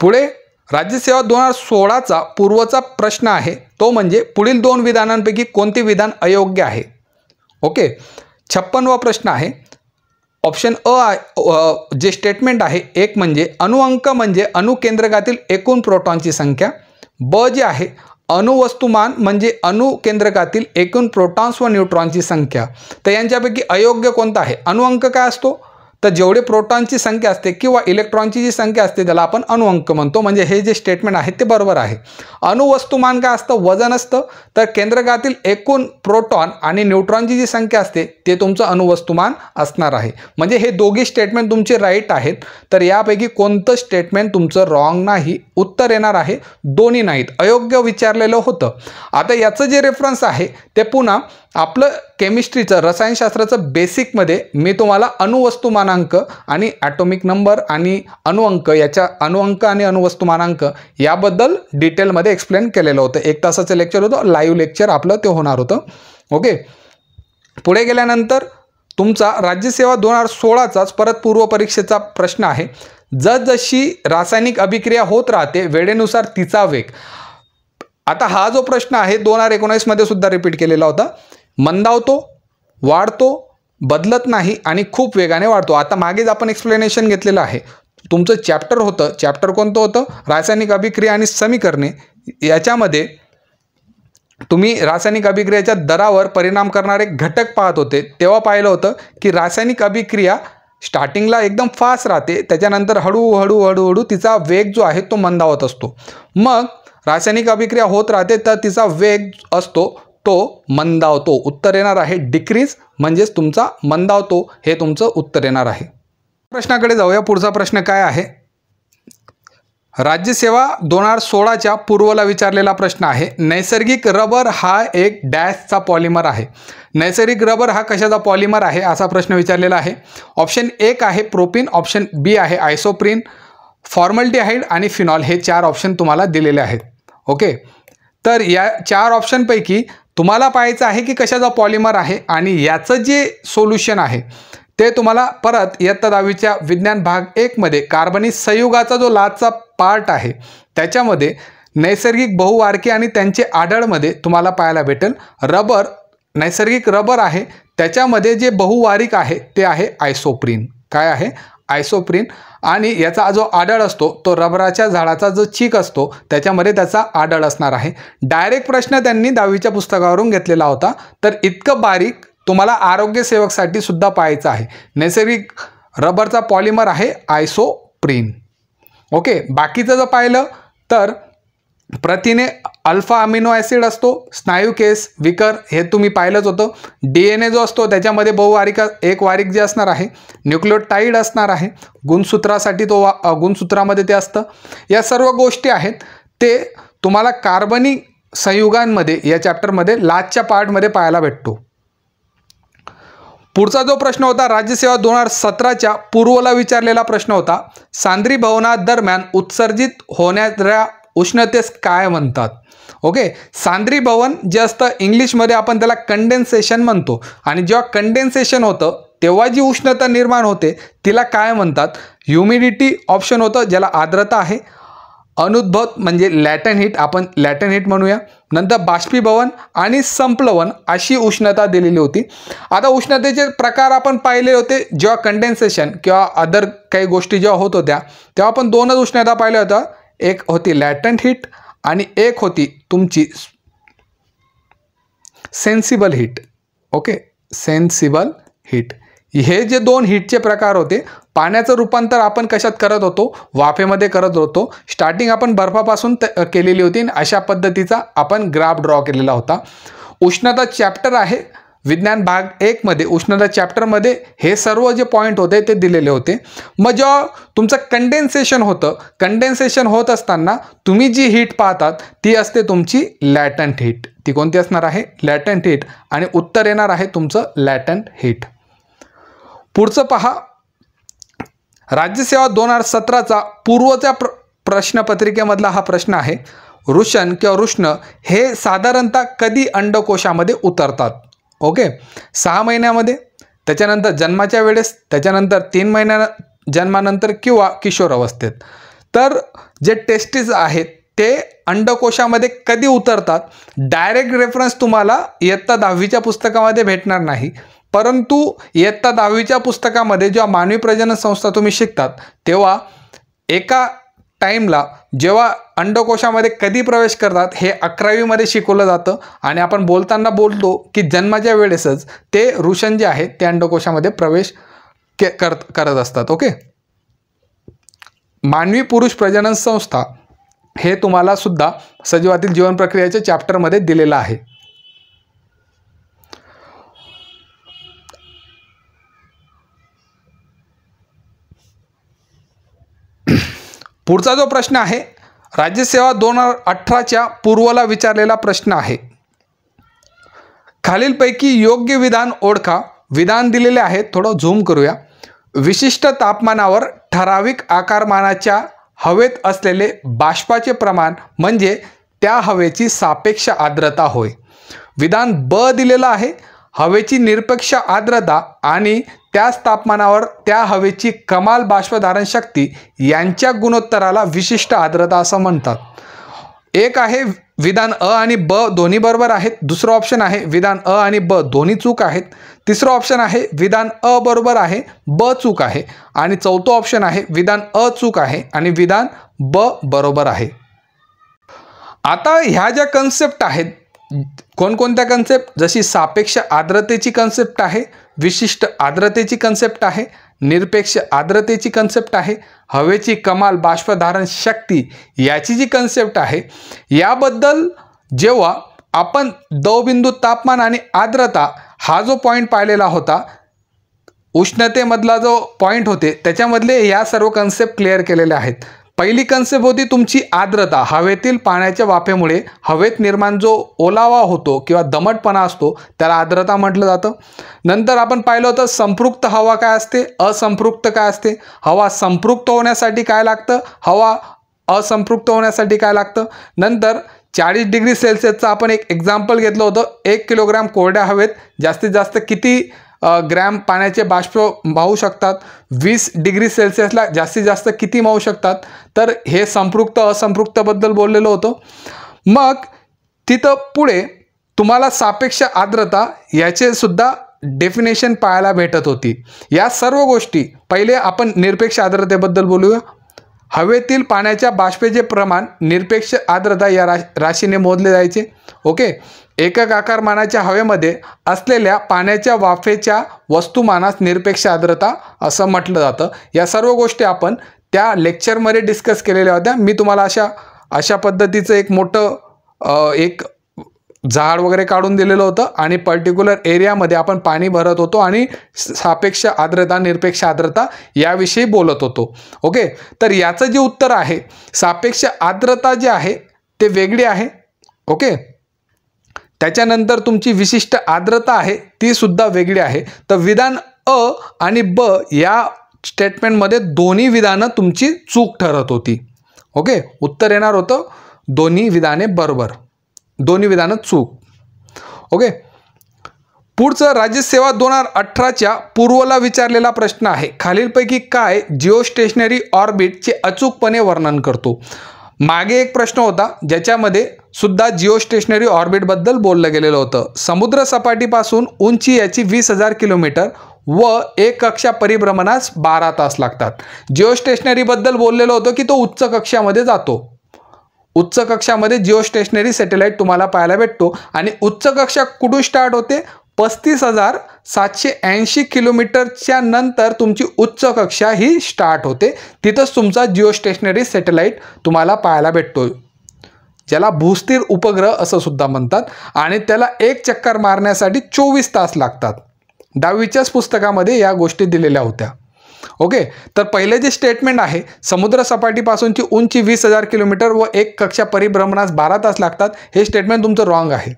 पुढे राज्यसेवा 2016चा पूर्वचा प्रश्न आहे तो म्हणजे पुढील 2 विधानांपैकी कोणते विधान अयोग्य आहे. 56वा प्रश्न आहे. ऑप्शन अ जे स्टेटमेंट आहे 1 म्हणजे अणुअंक म्हणजे अणुकेंद्रकातील एकूण प्रोटॉनची संख्या. ब जे आहे अणुवस्तुमान म्हणजे अणुकेंद्रकातील एकूण प्रोटॉन्स व न्यूट्रॉनची संख्या. तर यांच्यापैकी अयोग्य कोणता आहे? अणुअंक काय असतो? तर जेवढे प्रोटॉनची संख्या असते किंवा इलेक्ट्रॉनची जी संख्या असते त्याला आपण अणुअंक म्हणतो. म्हणजे हे जे स्टेटमेंट आहे ते बरोबर आहे. अणुवस्तुमान काय असतं? वजन असतं. तर केंद्रकातील एकूण प्रोटॉन आणि न्यूट्रॉनची जी संख्या असते ते तुमचं अणुवस्तुमान असणार आहे. म्हणजे हे दोघी स्टेटमेंट तुमचे राईट आहेत. तर यापैकी कोणतं स्टेटमेंट तुमचं रॉंग नाही? उत्तर येणार आहे दोन्ही नाहीत, अयोग्य विचारलेलं होतं. आता याचं जे रेफरन्स आहे ते पुन्हा आपलं केमिस्ट्रीचं रसायनशास्त्राचं बेसिकमध्ये मी तुम्हाला अणुवस्तुमानांक आणि ॲटॉमिक नंबर आणि अणुअंक याच्या अणुअंक आणि अणुवस्तुमानांक याबद्दल डिटेलमध्ये एक्सप्लेन केलेलं होतं. 1 तासाचं लेक्चर होतं, लाईव्ह लेक्चर आपलं ते होणार होतं. ओके, पुढे गेल्यानंतर तुमचा राज्यसेवा 2016चाच परत पूर्वपरीक्षेचा प्रश्न आहे. जसजशी रासायनिक अभिक्रिया होत राहते वेळेनुसार तिचा वेग. आता हा जो प्रश्न आहे 2019 मध्ये सुद्धा रिपीट केलेला होता. मंदावतो, वाढतो, बदलत नाही आणि खूप वेगाने वाढतो. आता मागेच आपण एक्सप्लेनेशन घेतलेलं आहे. तुमचं चॅप्टर होतं, चॅप्टर कोणतं होतं? रासायनिक अभिक्रिया आणि समीकरणे. याच्यामध्ये तुम्ही रासायनिक अभिक्रियाच्या दरावर परिणाम करणारे घटक पाहत होते. तेव्हा पाहिलं होतं की रासायनिक अभिक्रिया स्टार्टिंगला एकदम फास्ट राहते, त्याच्यानंतर हळूहळू तिचा वेग जो आहे तो मंदावत असतो. मग रासायनिक अभिक्रिया होत राहते तर तिचा वेग असतो तो मंदावतो. उत्तर येणार आहे डिक्रीज, म्हणजेच तुमचा मंदावतो हे तुमचं उत्तर येणार आहे. प्रश्नाकडे जाऊया. पुढचा प्रश्न काय आहे? राज्यसेवा 2016च्या पूर्वला विचारलेला प्रश्न आहे. नैसर्गिक रबर हा एक डॅशचा पॉलिमर आहे. नैसर्गिक रबर हा कशाचा पॉलिमर आहे असा प्रश्न विचारलेला आहे. ऑप्शन 1 आहे प्रोपिन, ऑप्शन बी आहे आयसोप्रीन, फॉर्मल्डिहाइड आणि फिनॉल हे 4 ऑप्शन तुम्हाला दिलेले आहेत. ओके, तर या 4 ऑप्शनपैकी तुम्हाला पाहायचं आहे की कशाचा पॉलिमर आहे आणि याचं जे सोल्युशन आहे ते तुम्हाला परत इयत्ता 10वीच्या विज्ञान भाग 1 मध्ये कार्बनी संयुगाचा जो लास्टचा पार्ट आहे त्याच्यामध्ये नैसर्गिक बहुवार्के आणि त्यांचे आढळमध्ये तुम्हाला पाहायला भेटेल. रबर नैसर्गिक रबर आहे त्याच्यामध्ये जे बहुवारिक आहे ते आहे आयसोप्रीन. काय आहे? आयसोप्रीन. आणि याचा जो आढळ असतो तो रबराच्या झाडाचा जो चीक असतो त्याच्यामध्ये त्याचा आढळ असणार आहे. डायरेक्ट प्रश्न त्यांनी 10वीच्या पुस्तकावरून घेतलेला होता. तर इतकं बारीक तुम्हाला आरोग्यसेवकसाठी सुद्धा पाहायचं आहे. नैसर्गिक रबरचा पॉलिमर आहे आयसोप्रीन. ओके, बाकीचं जर पाहिलं तर प्रथिने अल्फा अमिनो ॲसिड असतो, स्नायू केस विकर हे तुम्ही पाहिलंच होतं. DNA जो असतो त्याच्यामध्ये बहुवारिक एक वारिक जे असणार आहे, न्यूक्लियोटाईड असणार आहे, गुणसूत्रासाठी तो गुणसूत्रामध्ये ते असतं. या सर्व गोष्टी आहेत ते तुम्हाला कार्बनी संयुगांमध्ये या चॅप्टरमध्ये लास्टच्या पार्टमध्ये पाहायला भेटतो. पुढचा जो प्रश्न होता राज्यसेवा 2017च्या पूर्वला विचारलेला प्रश्न होता. सांद्री भवनादरम्यान उत्सर्जित होणाऱ्या उष्णतेस काय म्हणतात? ओके, सांद्री भवन जे असतं इंग्लिशमध्ये आपण त्याला कंडेन्सेशन म्हणतो. आणि जेव्हा कंडेन्सेशन होतं तेव्हा जी उष्णता निर्माण होते तिला काय म्हणतात? ह्युमिडिटी ऑप्शन होतं ज्याला आर्द्रता आहे. अनुद्भव म्हणजे लॅटन हीट, आपण लॅटन हीट म्हणूया. नंतर बाष्पीभवन आणि संप्लवन अशी उष्णता दिलेली होती. आता उष्णतेचे प्रकार आपण पाहिले होते जेव्हा कंडेन्सेशन किंवा अदर काही गोष्टी जेव्हा होत होत्या तेव्हा आपण 2च उष्णता पाहिल्या होत्या. एक होती लॅटंट हीट आणि एक होती तुमची sensible heat. Okay, sensible heat. हे जे 2 हीटचे प्रकार होते. पाण्याचं रूपांतर आपण कशात करत होतो? वाफेमध्ये करत होतो. स्टार्टिंग आपण बर्फापासून केलेली होती आणि अशा पद्धतीचा आपण ग्राफ ड्रॉ केलेला होता. उष्णता चॅप्टर आहे विज्ञान भाग 1 मध्ये. उष्णता चॅप्टरमध्ये हे सर्व जे पॉईंट होते ते दिलेले होते. मग जेव्हा तुमचं कंडेन्सेशन होतं, कंडेन्सेशन होत असताना तुम्ही जी हीट पाहतात ती असते तुमची लॅटंट हीट. ती कोणती असणार आहे? Latent heat. आणि उत्तर येणार आहे तुमचं लॅटंट हीट. पुढचं पहा, राज्यसेवा 2017चा पूर्वच्या प्रश्नपत्रिकेमधला हा प्रश्न आहे. वृषण किंवा वृष्ण हे साधारणतः कधी अंडकोशामध्ये उतरतात? ओके, 6 महिन्यामध्ये, त्याच्यानंतर जन्माच्या वेळेस, त्याच्यानंतर 3 महिन्या जन्मानंतर किंवा किशोर अवस्थेत. तर जे टेस्टिस आहेत ते अंडकोशामध्ये कधी उतरतात? डायरेक्ट रेफरन्स तुम्हाला इयत्ता 10वीच्या पुस्तकामध्ये भेटणार नाही. परंतु इयत्ता 10वीच्या पुस्तकामध्ये जेव्हा मानवी प्रजनन संस्था तुम्ही शिकतात तेव्हा एका टाईमला जेव्हा अंडकोशामध्ये कधी प्रवेश करतात हे 11वीमध्ये शिकवलं जातं आणि आपण बोलताना बोलतो की जन्माच्या वेळेसच ते वृषण जे आहेत ते अंडकोशामध्ये प्रवेश करत असतात. ओके. मानवी पुरुष प्रजनन संस्था हे तुम्हाला सुद्धा सजीवातील जीवन प्रक्रियेच्या चॅप्टरमध्ये दिलेलं आहे. पुढचा जो प्रश्न आहे राज्यसेवा 2018च्या पूर्वला विचारलेला प्रश्न आहे. खालीलपैकी योग्य विधान ओळखा. विधान दिलेले आहेत, थोडं झूम करूया. विशिष्ट तापमानावर ठराविक आकारमानाच्या हवेत असलेले बाष्पाचे प्रमाण म्हणजे त्या हवेची सापेक्ष आर्द्रता होय. विधान ब दिलेलं आहे. हवेची निरपेक्ष आर्द्रता आणि त्याच तापमानावर त्या हवेची कमाल बाष्पधारण शक्ती यांच्या गुणोत्तराला विशिष्ट आर्द्रता असं म्हणतात. एक आहे विधान अ आणि ब दोन्ही बरोबर आहेत. दुसरं ऑप्शन आहे विधान अ आणि ब दोन्ही चूक आहेत. तिसरं ऑप्शन आहे विधान अ बरोबर आहे, ब चूक आहे. आणि चौथं ऑप्शन आहे विधान अ चूक आहे आणि विधान ब बरोबर आहे. आता ह्या ज्या कन्सेप्ट आहेत, कोणकोणत्या कन्सेप्ट, जशी सापेक्ष आर्द्रतेची कन्सेप्ट आहे, विशिष्ट आर्द्रतेची कन्सेप्ट आहे, निरपेक्ष आर्द्रतेची कन्सेप्ट आहे, हवेची कमाल बाष्पधारण शक्ती याची जी कन्सेप्ट आहे, याबद्दल जेव्हा आपण दवबिंदू तापमान आणि आर्द्रता हा जो पॉईंट पाहिलेला होता, उष्णतेमधला जो पॉईंट होते त्याच्यामधले या सर्व कन्सेप्ट क्लिअर केलेले आहेत. पहिली कन्सेप्ट होती तुमची आर्द्रता. हवेतील पाण्याच्या वाफेमुळे हवेत निर्माण जो ओलावा होतो किंवा दमटपणा असतो त्याला आर्द्रता म्हटलं जातं. नंतर आपण पाहिलं होतं संपृक्त हवा काय असते, असंपृक्त काय असते. हवा संपृक्त होण्यासाठी काय लागतं, हवा असंपृक्त होण्यासाठी काय लागतं. नंतर 40 डिग्री सेल्सिअसचं आपण एक एक्झाम्पल घेतलं होतं. 1 किलोग्राम कोरड्या हवेत जास्तीत जास्त किती ग्रॅम पाण्याचे बाष्प वाहू शकतात. 20 डिग्री सेल्सिअसला जास्तीत जास्त किती वाहू शकतात. तर हे संपृक्त असंपृक्तबद्दल बोललेलं होतं. मग तिथं पुढे तुम्हाला सापेक्ष आर्द्रता याचे सुद्धा डेफिनेशन पाहायला भेटत होती. या सर्व गोष्टी पहिले आपण निरपेक्ष आर्द्रतेबद्दल बोलूया. हवेतील पाण्याच्या बाष्पेचे प्रमाण निरपेक्ष आर्द्रता या राशीने मोजले जायचे. ओके. एकक आकारमानाच्या हवेमध्ये असलेल्या पाण्याच्या वाफेच्या वस्तुमानास निरपेक्ष आर्द्रता असं म्हटलं जातं. या सर्व गोष्टी आपण त्या लेक्चरमध्ये डिस्कस केलेल्या होत्या. मी तुम्हाला अशा पद्धतीचं एक मोठं एक झाड वगैरे काढून दिलेलं होतं आणि पर्टिक्युलर एरियामध्ये आपण पाणी भरत होतो आणि सापेक्ष आर्द्रता निरपेक्ष आर्द्रता याविषयी बोलत होतो. ओके. तर याचं जे उत्तर आहे, सापेक्ष आर्द्रता जे आहे ते वेगळी आहे. ओके. त्याच्यानंतर तुमची विशिष्ट आर्द्रता आहे ती सुद्धा वेगळी आहे. तर विधान अ आणि ब या स्टेटमेंटमध्ये दोन्ही विधानं तुमची चूक ठरत होती. ओके. उत्तर येणार होतं दोन्ही विधाने बरोबर, दोन्ही विधानं चूक. ओके. पुढचं राज्यसेवा 2018च्या पूर्वला विचारलेला प्रश्न आहे. खालीलपैकी काय जिओस्टेशनरी ऑर्बिटचे अचूकपणे वर्णन करतो. मागे एक प्रश्न होता ज्याच्यामध्ये सुद्धा जिओस्टेशनरी ऑर्बिटबद्दल बोललं गेलेलं होतं. समुद्र सपाटीपासून उंची याची 20,000 किलोमीटर व एक कक्षा परिभ्रमणास 12 तास लागतात. जिओस्टेशनरीबद्दल बोललेलं होतं की तो उच्च कक्षामध्ये जातो. उच्च कक्षामध्ये जिओस्टेशनरी सॅटेलाइट तुम्हाला पाहायला भेटतो आणि उच्च कक्षा कुठून स्टार्ट होते, 35,780 किलोमीटरच्या नंतर तुमची उच्च कक्षा ही स्टार्ट होते. तिथंच तुमचा जिओस्टेशनरी सॅटेलाइट तुम्हाला पाहायला भेटतो, ज्याला भूस्थिर उपग्रह असं सुद्धा म्हणतात. आणि त्याला एक चक्कर मारण्यासाठी 24 तास लागतात. 10वीच्याच पुस्तकामध्ये या गोष्टी दिलेल्या होत्या. ओके. तर पहिले जे स्टेटमेंट आहे, समुद्र सपाटीपासूनची उंची 20,000 किलोमीटर व एक कक्षा परिभ्रमणास 12 तास लागतात, हे स्टेटमेंट तुमचं रॉंग आहे.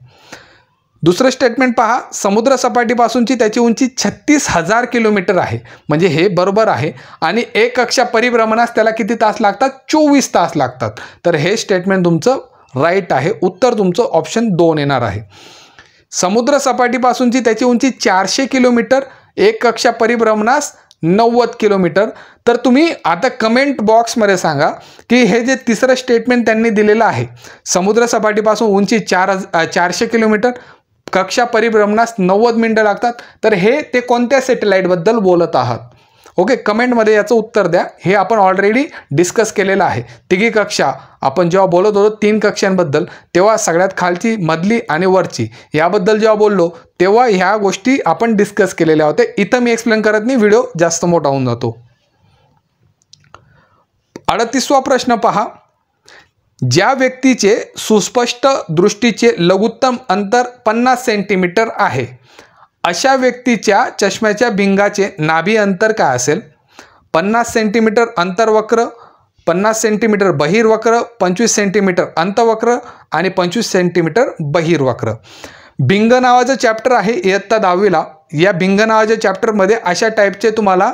दुसरं स्टेटमेंट पहा, समुद्र सपाटीपासूनची त्याची उंची 36,000 किलोमीटर आहे, म्हणजे हे बरोबर आहे. आणि एक कक्षा परिभ्रमणास त्याला किती तास लागतात, 24 तास लागतात. तर हे स्टेटमेंट तुमचं राईट आहे. उत्तर तुमचं ऑप्शन 2 येणार आहे. समुद्र सपाटीपासूनची त्याची उंची 400 किलोमीटर, एक कक्षा परिभ्रमणास 90 किलोमीटर. तर तुम्ही आता कमेंट बॉक्समध्ये सांगा की हे जे तिसरं स्टेटमेंट त्यांनी दिलेलं आहे, समुद्र सपाटीपासून उंची 400 किलोमीटर, कक्षा परिभ्रमणास 90 मिनिटं लागतात, तर हे ते कोणत्या सॅटेलाइटबद्दल बोलत आहात. ओके, कमेंटमध्ये याचं उत्तर द्या. हे आपण ऑलरेडी डिस्कस केलेलं आहे. तिघी कक्षा आपण जेव्हा बोलत होतो 3 कक्षांबद्दल, तेव्हा सगळ्यात खालची, मधली आणि वरची याबद्दल जेव्हा बोललो तेव्हा ह्या गोष्टी आपण डिस्कस केलेल्या होत्या. इथं मी एक्सप्लेन करत नाही, व्हिडिओ जास्त मोठा होऊन जातो. 38वा प्रश्न पहा. ज्या व्यक्तीचे सुस्पष्ट दृष्टीचे लघुत्तम अंतर 50 सेंटीमीटर आहे अशा व्यक्तीच्या चष्म्याच्या भिंगाचे नाभी अंतर काय असेल? 50 सेंटीमीटर अंतर्वक्र, 50 सेंटीमीटर बहिर्वक्र, 25 सेंटीमीटर अंतवक्र आणि 25 सेंटीमीटर बहिर्वक्र. भिंग नावाचं चॅप्टर आहे इयत्ता 10वीला. या भिंग नावाच्या चॅप्टरमध्ये अशा टाईपचे तुम्हाला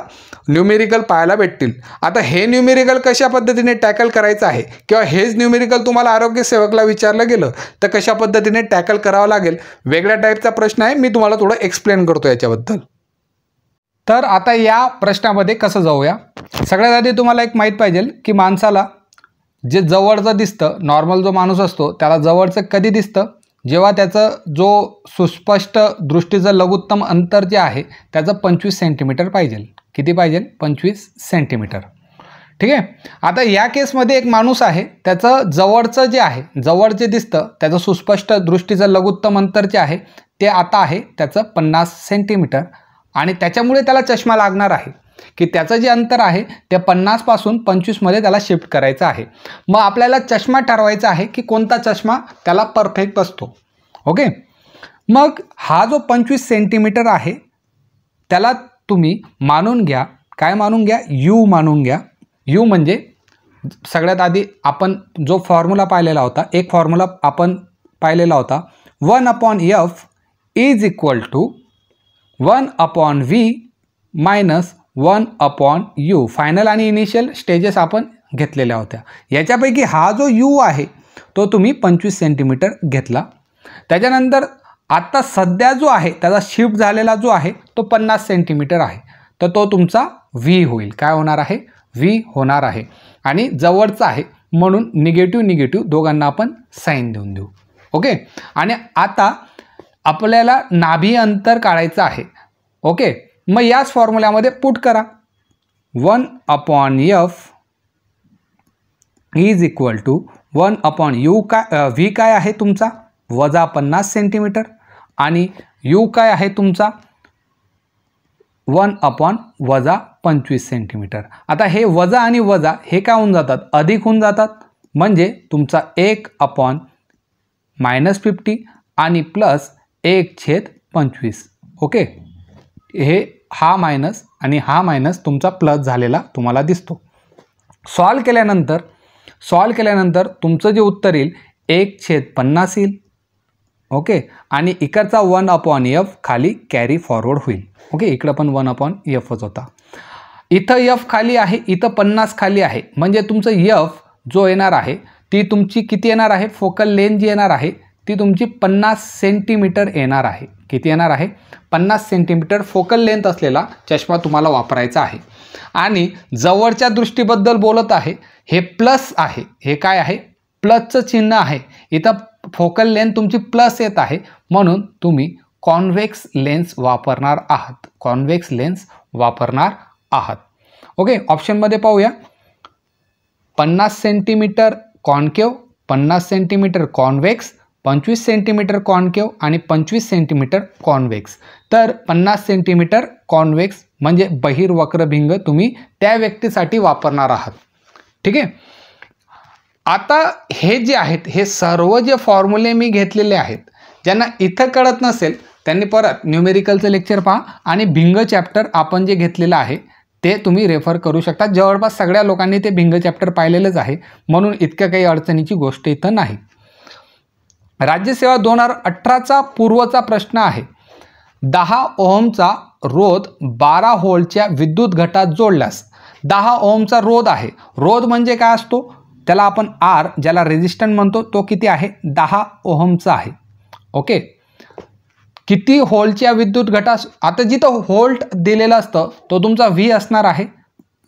न्यूमेरिकल पाहायला भेटतील. आता हे न्यूमेरिकल कशा पद्धतीने टॅकल करायचं आहे किंवा हेच न्यूमेरिकल तुम्हाला आरोग्य सेवकला विचारलं गेलं तर कशा पद्धतीने टॅकल करावं लागेल, वेगळ्या टाईपचा प्रश्न आहे. मी तुम्हाला थोडं एक्सप्लेन करतो याच्याबद्दल. तर आता या प्रश्नामध्ये कसं जाऊया. सगळ्यात आधी तुम्हाला एक माहीत पाहिजे की माणसाला जे जवळचं दिसतं, नॉर्मल जो माणूस असतो त्याला जवळचं कधी दिसतं? जेव्हा त्याचं जो सुस्पष्ट दृष्टीचं लघुत्तम अंतर जे आहे त्याचं 25 सेंटीमीटर पाहिजे. किती पाहिजे? 25 सेंटीमीटर. ठीक आहे. आता या केसमध्ये एक माणूस आहे, त्याचं जवळचं जे आहे, जवळ जे दिसतं त्याचं सुस्पष्ट दृष्टीचं लघुत्तम अंतर जे आहे ते आता आहे त्याचं 50 सेंटीमीटर आणि त्याच्यामुळे त्याला चष्मा लागणार आहे की त्याचं जे अंतर आहे ते 50 पासून 25 मध्ये त्याला शिफ्ट करायचं आहे. मग आपल्याला चष्मा ठरवायचा आहे की कोणता चष्मा त्याला परफेक्ट बसतो. ओके, मग हा जो 25 सेंटीमीटर आहे त्याला तुम्ही मानून घ्या. काय मानून घ्या? यू मानून घ्या. यू म्हणजे सगळ्यात आधी आपण जो फॉर्म्युला पाहिलेला होता, एक फॉर्म्युला आपण पाहिलेला होता, 1/f is equal to 1/v minus 1/u. Final आणि इनिशियल स्टेजेस आपण घेतलेल्या होत्या. याच्यापैकी हा जो यू आहे तो तुम्ही 25 सेंटीमीटर घेतला. त्याच्यानंतर आता सध्या जो आहे त्याचा शिफ्ट झालेला जो आहे तो 50 सेंटीमीटर आहे, तर तो तुमचा व्ही होईल. काय होणार आहे? व्ही होणार आहे. आणि जवळचा आहे म्हणून निगेटिव्ह दोघांना आपण साईन देऊन देऊ. ओके, आणि आता आपल्याला नाभी अंतर काढायचं आहे. ओके, मग याच फॉर्म्युल्यामध्ये पुट करा. 1/f is equal to 1/u. काय व्ही काय आहे तुमचा? वजा 50 सेंटीमीटर आणि यू काय आहे तुमचा? 1/-25 सेंटीमीटर. आता हे वजा आणि वजा हे काय होऊन जातात? अधिक होऊन जातात. म्हणजे तुमचा 1/-50 आणि प्लस 1/25. ओके, हे हा मायनस आणि हा मायनस तुमचा प्लस झालेला तुम्हाला दिसतो. सॉल्व केल्यानंतर तुमचं जे उत्तर येईल 1/50 येईल. ओके, आणि इकडचा 1/f खाली कॅरी फॉरवर्ड होईल. ओके, इकडं पण 1/fच होता. इथं f खाली आहे, इथं 50 खाली आहे, म्हणजे तुमचं f जो येणार आहे ती तुमची किती येणार आहे? फोकल लेंथ जी येणार आहे ती तुमची 50 सेंटीमीटर येणार आहे. किती येणार आहे? 50 सेंटीमीटर फोकल लेंथ असलेला चष्मा तुम्हाला वापरायचा आहे. आणि जवळच्या दृष्टीबद्दल बोलत आहे, हे प्लस आहे. हे काय आहे? प्लसचं चिन्ह आहे. इथं फोकल लेंथ तुमची प्लस येत आहे म्हणून तुम्ही कॉन्व्हेक्स लेन्स वापरणार आहात. कॉन्व्हेक्स लेन्स वापरणार आहात. ओके, ऑप्शनमध्ये पाहूया. 50 centimetre concave, 50 centimetre convex, 25 centimetre concave आणि 25 सेंटीमीटर कॉन्व्हेक्स. तर 50 सेंटीमीटर कॉन्व्हेक्स म्हणजे बहिर्वक्र भिंग तुम्ही त्या व्यक्तीसाठी वापरणार आहात. ठीक आहे. आता हे जे आहेत हे सर्व जे फॉर्म्युले मी घेतलेले आहेत, ज्यांना इथं कळत नसेल त्यांनी परत न्यूमेरिकलचं लेक्चर पहा आणि भिंग चॅप्टर आपण जे घेतलेलं आहे ते तुम्ही रेफर करू शकता. जवळपास सगळ्या लोकांनी ते भिंग चॅप्टर पाहिलेलंच आहे म्हणून इतक्या काही अडचणीची गोष्ट इथं नाही. राज्यसेवा 2018चा पूर्वचा प्रश्न आहे. 10 ओहमचा रोध 12 व्होल्टच्या विद्युत घटात जोडल्यास 10 ओहमचा रोध आहे. रोध म्हणजे काय असतो? त्याला आपण आर, ज्याला रेजिस्टन्स म्हणतो, तो किती आहे? 10 ओहमचा आहे. ओके, किती व्होल्टच्या विद्युत घटास? आता जिथं व्होल्ट दिलेला असतं तो तुमचा व्ही असणार आहे.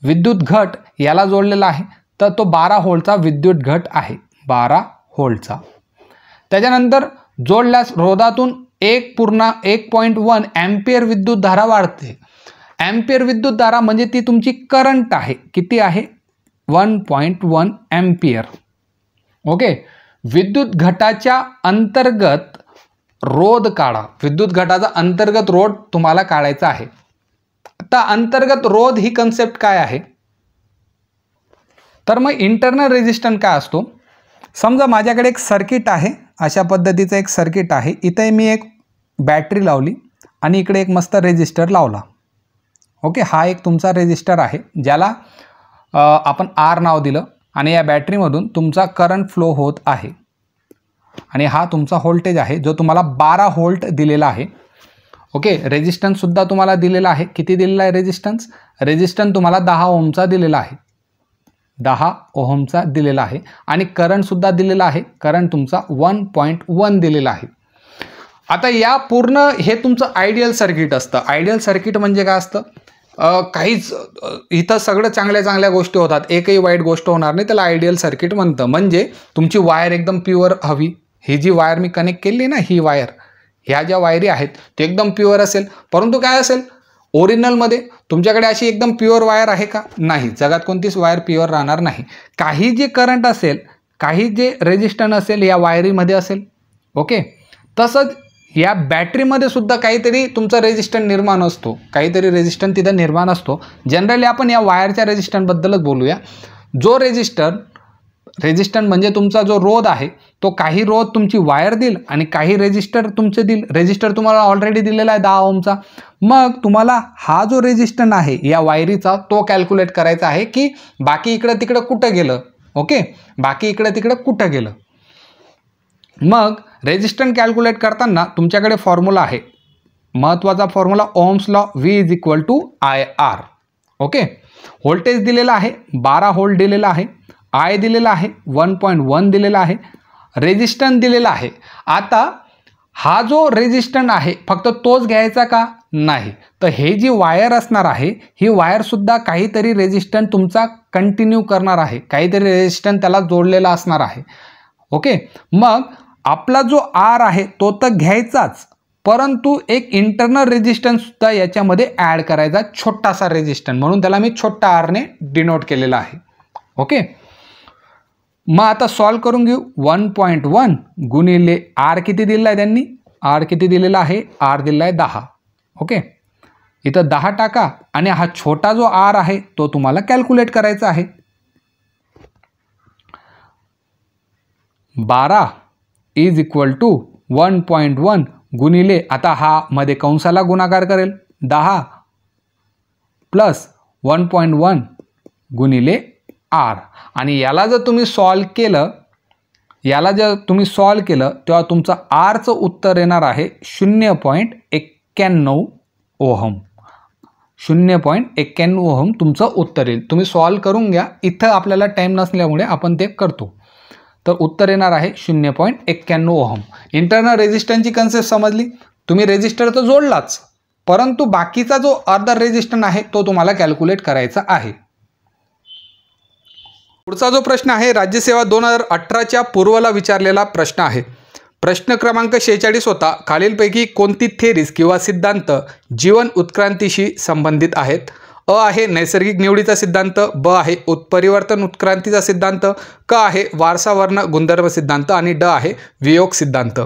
विद्युत घट याला जोडलेला आहे तर तो 12 व्होल्टचा विद्युत घट आहे. 12 व्होल्टचा. त्याच्यानंतर जोडल्यास रोधातून 1.1 एम्पियर विद्युत धारा वाढते. ॲम्पियर विद्युतधारा म्हणजे ती तुमची करंट आहे. किती आहे? 1.1 ॲम्पियर. ओके. विद्युत घटाच्या अंतर्गत रोध काढा. विद्युत घटाचा अंतर्गत रोध तुम्हाला काढायचा आहे. आता अंतर्गत रोध ही कन्सेप्ट काय आहे? तर मग इंटरनल रेजिस्टन्स काय असतो? समजा माझ्याकडे एक सर्किट आहे, अशा पद्धतीचं एक सर्किट आहे. इथे मी एक बॅटरी लावली आणि इकडे एक मस्त रेजिस्टर लावला. ओके. हा एक तुमचा रेजिस्टर आहे ज्याला आपण आर नाव दिलं आणि या बॅटरीमधून तुमचा करंट फ्लो होत आहे आणि हा तुमचा व्होल्टेज आहे जो तुम्हाला 12 व्होल्ट दिलेला आहे. ओके. रेजिस्टन्ससुद्धा तुम्हाला दिलेला आहे. किती दिलेला आहे रेजिस्टन्स? रेजिस्टन्स तुम्हाला 10 ओमचा दिलेला आहे. 10 ओहमचा दिलेला आहे आणि करंटसुद्धा दिलेला आहे. करंट तुमचा 1.1 दिलेला आहे. आता या पूर्ण हे तुमचं आयडियल सर्किट असतं. आयडियल सर्किट म्हणजे काय असतं? काहीच इथं सगळं चांगल्या गोष्टी होतात, एकही वाईट गोष्ट होणार नाही, त्याला आयडियल सर्किट म्हणतं. म्हणजे तुमची वायर एकदम प्युअर हवी. ही जी वायर मी कनेक्ट केली ना, ही वायर, ह्या ज्या वायरी आहेत ते एकदम प्युअर असेल. परंतु काय असेल ओरिजिनलमध्ये तुमच्याकडे अशी एकदम प्युअर वायर आहे का? नाही. जगात कोणतीच वायर प्युअर राहणार नाही. काही जे करंट असेल, काही जे रेजिस्टन्स असेल या वायरीमध्ये असेल. ओके. तसंच या बॅटरीमध्ये सुद्धा काहीतरी तुमचा रेजिस्टन्स निर्माण असतो, काहीतरी रेजिस्टन्स तिथं निर्माण असतो. जनरली आपण या वायरच्या रेजिस्टन्सबद्दलच बोलूया. जो रेजिस्टन्स म्हणजे तुमचा जो रोध आहे तो काही रोध तुमची वायर देईल आणि काही रेजिस्टर तुमचे देईल. रेजिस्टर तुम्हाला ऑलरेडी दिलेला आहे 10 ओमचा. मग तुम्हाला हा जो रेजिस्टन्स आहे या वायरीचा तो कॅल्क्युलेट करायचा आहे की बाकी इकडं तिकडं कुठं गेलं. ओके. बाकी इकडं तिकडं कुठं गेलं. मग रेजिस्टन्स कॅल्क्युलेट करताना तुमच्याकडे फॉर्म्युला आहे, महत्त्वाचा formula Ohm's law, V=IR. Okay. Voltage दिलेला आहे 12 व्होल्ट दिलेला आहे. आय दिलेला आहे 1.1 दिलेला आहे. रेजिस्टन्स दिलेला आहे. आता हा जो रेजिस्टन्स आहे फक्त तोच घ्यायचा का? नाही. तर हे जी वायर असणार आहे ही वायरसुद्धा काहीतरी रेजिस्टन्स तुमचा कंटिन्यू करणार आहे, काहीतरी रेजिस्टन्स त्याला जोडलेला असणार आहे. ओके. मग आपला जो आर आहे तो तर घ्यायचाच, परंतु एक इंटरनल रेजिस्टन्स सुद्धा याच्यामध्ये ॲड करायचा, छोटासा रेजिस्टन्स, म्हणून त्याला मी छोटा आरने डिनोट केलेला आहे. ओके. मग आता सॉल्व करून घेऊ. 1.1 गुणिले आर किती दिलेला आहे त्यांनी? आर किती दिलेला आहे? आर दिलेला आहे 10. ओके. इथं 10 टाका आणि हा छोटा जो आर आहे तो तुम्हाला कॅल्क्युलेट करायचा आहे. 12 = 1.1 गुणिले, आता हा मध्ये कंसाला गुणाकार करेल, 10 प्लस 1.1 गुणिले आर. आणि याला जर तुम्ही सॉल्व केलं, तेव्हा तुमचं आरचं उत्तर येणार आहे 0.91 ओहम. 0.91 ओहम तुमचं उत्तर येईल. तुम्ही सॉल्व करून घ्या. इथं आपल्याला टाईम नसल्यामुळे आपण ते करतो. तर उत्तर येणार आहे 0.91 ओहम. इंटरनल रेजिस्टन्सची कन्सेप्ट समजली. तुम्ही रेजिस्टर तर जोडलाच, परंतु बाकीचा जो अदर रेजिस्टन्स आहे तो तुम्हाला कॅल्क्युलेट करायचा आहे. पुढचा जो प्रश्न आहे राज्यसेवा 2018च्या पूर्वला विचारलेला प्रश्न आहे. प्रश्न क्रमांक 46 होता. खालीलपैकी कोणती थेरीज किंवा सिद्धांत जीवन उत्क्रांतीशी संबंधित आहेत? अ आहे नैसर्गिक निवडीचा सिद्धांत, ब आहे उत्परिवर्तन उत्क्रांतीचा सिद्धांत, क आहे वारसा वर्ण गुणधर्म सिद्धांत आणि ड आहे वियोग सिद्धांत.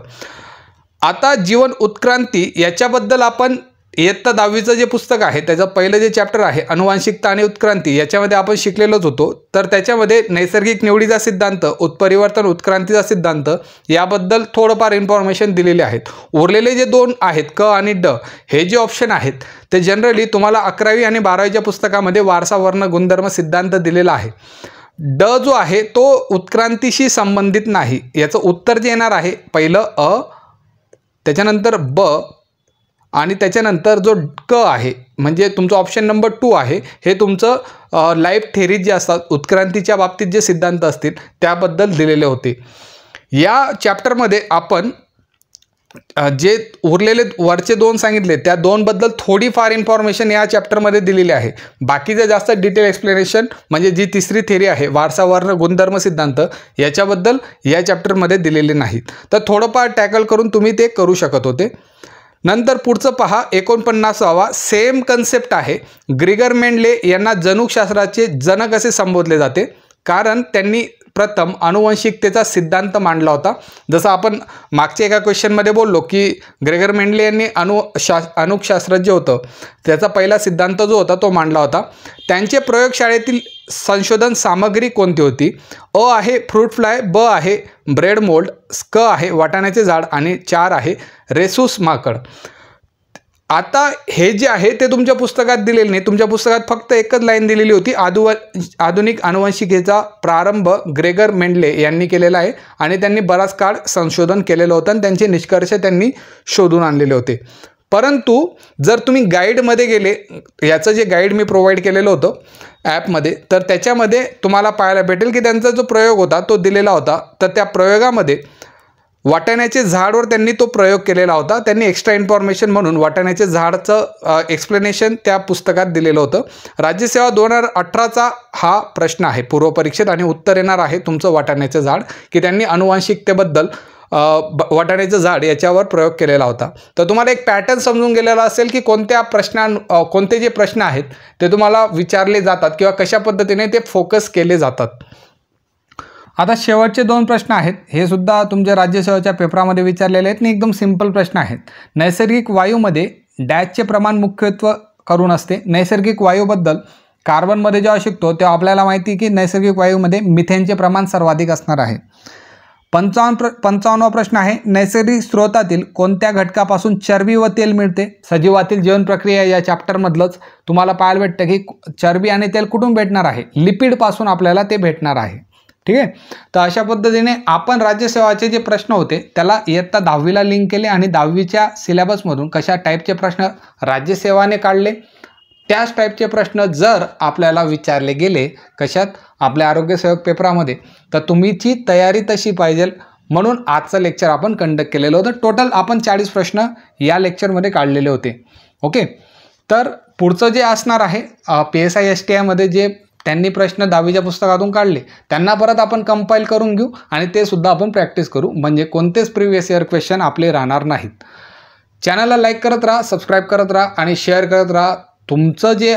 आता जीवन उत्क्रांती याच्याबद्दल आपण इयत्ता 10वीचं जे पुस्तक आहे त्याचं पहिलं जे चॅप्टर आहे अनुवांशिकता आणि उत्क्रांती याच्यामध्ये आपण शिकलेलोच होतो. तर त्याच्यामध्ये नैसर्गिक निवडीचा सिद्धांत, उत्परिवर्तन उत्क्रांतीचा सिद्धांत याबद्दल थोडंफार इन्फॉर्मेशन दिलेली आहेत. उरलेले जे 2 आहेत क आणि ड, हे जे ऑप्शन आहेत ते जनरली तुम्हाला 11वी आणि 12वीच्या पुस्तकामध्ये वारसा वर्ण गुणधर्म सिद्धांत दिलेला आहे. ड जो आहे तो उत्क्रांतीशी संबंधित नाही. याचं उत्तर जे येणार आहे पहिलं अ, त्याच्यानंतर ब आणि त्याच्यानंतर जो क आहे म्हणजे तुमचं ऑप्शन नंबर 2 आहे, हे तुमचं लाईफ थेरीज जे असतात उत्क्रांतीच्या बाबतीत जे सिद्धांत असतील त्याबद्दल दिलेले होते. या चॅप्टरमध्ये आपण जे उरलेले वरचे 2 सांगितले त्या 2 बद्दल थोडीफार इन्फॉर्मेशन या चॅप्टरमध्ये दिलेली आहे. बाकीचं जास्त डिटेल एक्सप्लेनेशन म्हणजे जी तिसरी थेरी आहे वारसा वर्ण गुणधर्म सिद्धांत याच्याबद्दल या चॅप्टरमध्ये दिलेले नाहीत. तर थोडंफार टॅकल करून तुम्ही ते करू शकत होते. नंतर पुढचं पहा 49वा सेम कन्सेप्ट आहे. ग्रेगर मेंडले यांना जनुकशास्त्राचे जनक असे संबोधले जाते, कारण त्यांनी प्रथम अनुवंशिकतेचा सिद्धांत मांडला होता. जसं आपण मागच्या एका क्वेश्चनमध्ये बोललो की ग्रेगर मेंडले यांनी अनुशास्त्र जे होतं त्याचा पहिला सिद्धांत जो होता तो मांडला होता. त्यांचे प्रयोगशाळेतील संशोधन सामग्री कोणती होती? अ आहे फ्रूट फ्लाय, ब आहे ब्रेड मोल्ड, क आहे वाटाण्याचे झाड आणि 4 आहे रेसूस माकड. आता हे जे आहे ते तुमच्या पुस्तकात दिलेले नाही. तुमच्या पुस्तकात फक्त एकच लाईन दिलेली होती, आधुनिक अनुवंशिकेचा प्रारंभ ग्रेगर मेंडले यांनी केलेला आहे आणि त्यांनी बराच काळ संशोधन केलेलं होतं आणि त्यांचे निष्कर्ष त्यांनी शोधून आणलेले होते. परंतु जर तुम्ही गाईडमध्ये गेले, याचं जे गाईड मी प्रोव्हाइड केलेलं होतं ॲपमध्ये, तर त्याच्यामध्ये तुम्हाला पाहायला भेटेल की त्यांचा जो प्रयोग होता तो दिलेला होता. तर त्या प्रयोगामध्ये वाटाण्याचे झाडवर त्यांनी तो प्रयोग केलेला होता. त्यांनी एक्स्ट्रा इन्फॉर्मेशन म्हणून वाटाण्याचे झाडचं एक्सप्लेनेशन त्या पुस्तकात दिलेलं होतं. राज्यसेवा 2018चा हा प्रश्न आहे पूर्वपरीक्षेत आणि उत्तर येणार आहे तुमचं वाटाण्याचं झाड, की त्यांनी अनुवांशिकतेबद्दल वाटाण्याचं झाड याच्यावर प्रयोग केलेला होता. तर तुम्हाला एक पॅटर्न समजून गेलेला असेल की कोणते जे प्रश्न आहेत ते तुम्हाला विचारले जातात किंवा कशा पद्धतीने ते फोकस केले जातात. आता शेवटचे 2 प्रश्न आहेत, हे सुद्धा तुमच्या राज्यसेवेच्या पेपरामध्ये विचारलेले आहेत आणि एकदम सिंपल प्रश्न आहेत. नैसर्गिक वायूमध्ये डॅशचे प्रमाण मुख्यत्व करून असते. नैसर्गिक वायूबद्दल कार्बनमध्ये जेव्हा शिकतो तेव्हा आपल्याला माहिती की नैसर्गिक वायूमध्ये मिथेनचे प्रमाण सर्वाधिक असणार आहे. 55वा प्रश्न आहे, नैसर्गिक स्रोतातील कोणत्या घटकापासून चरबी व तेल मिळते? सजीवातील जीवन प्रक्रिया या चॅप्टरमधलंच तुम्हाला पाहायला भेटतं की चरबी आणि तेल कुठून भेटणार आहे? लिपिडपासून आपल्याला ते भेटणार आहे. ठीक आहे. तर अशा पद्धतीने आपण राज्यसेवाचे जे प्रश्न होते त्याला इयत्ता 10वीला लिंक केले आणि 10वीच्या सिलेबसमधून कशा टाईपचे प्रश्न राज्यसेवाने काढले, त्याच टाईपचे प्रश्न जर आपल्याला विचारले गेले कशात, आपल्या आरोग्यसेवक पेपरामध्ये, तर तुमची तयारी तशी पाहिजे म्हणून आजचं लेक्चर आपण कंडक्ट केलेलं होतं. टोटल आपण 40 प्रश्न या लेक्चरमध्ये काढलेले होते. ओके. तर पुढचं जे असणार आहे PSI STI मध्ये जे त्यांनी प्रश्न 10वीच्या पुस्तकातून काढले त्यांना परत आपण कंपाईल करून घेऊ आणि ते सुद्धा आपण प्रॅक्टिस करू, म्हणजे कोणतेच प्रिव्हियस इयर क्वेश्चन आपले राहणार नाहीत. चॅनलला लाईक करत राहा, सबस्क्राईब करत राहा आणि शेअर करत राहा. तुमचं जे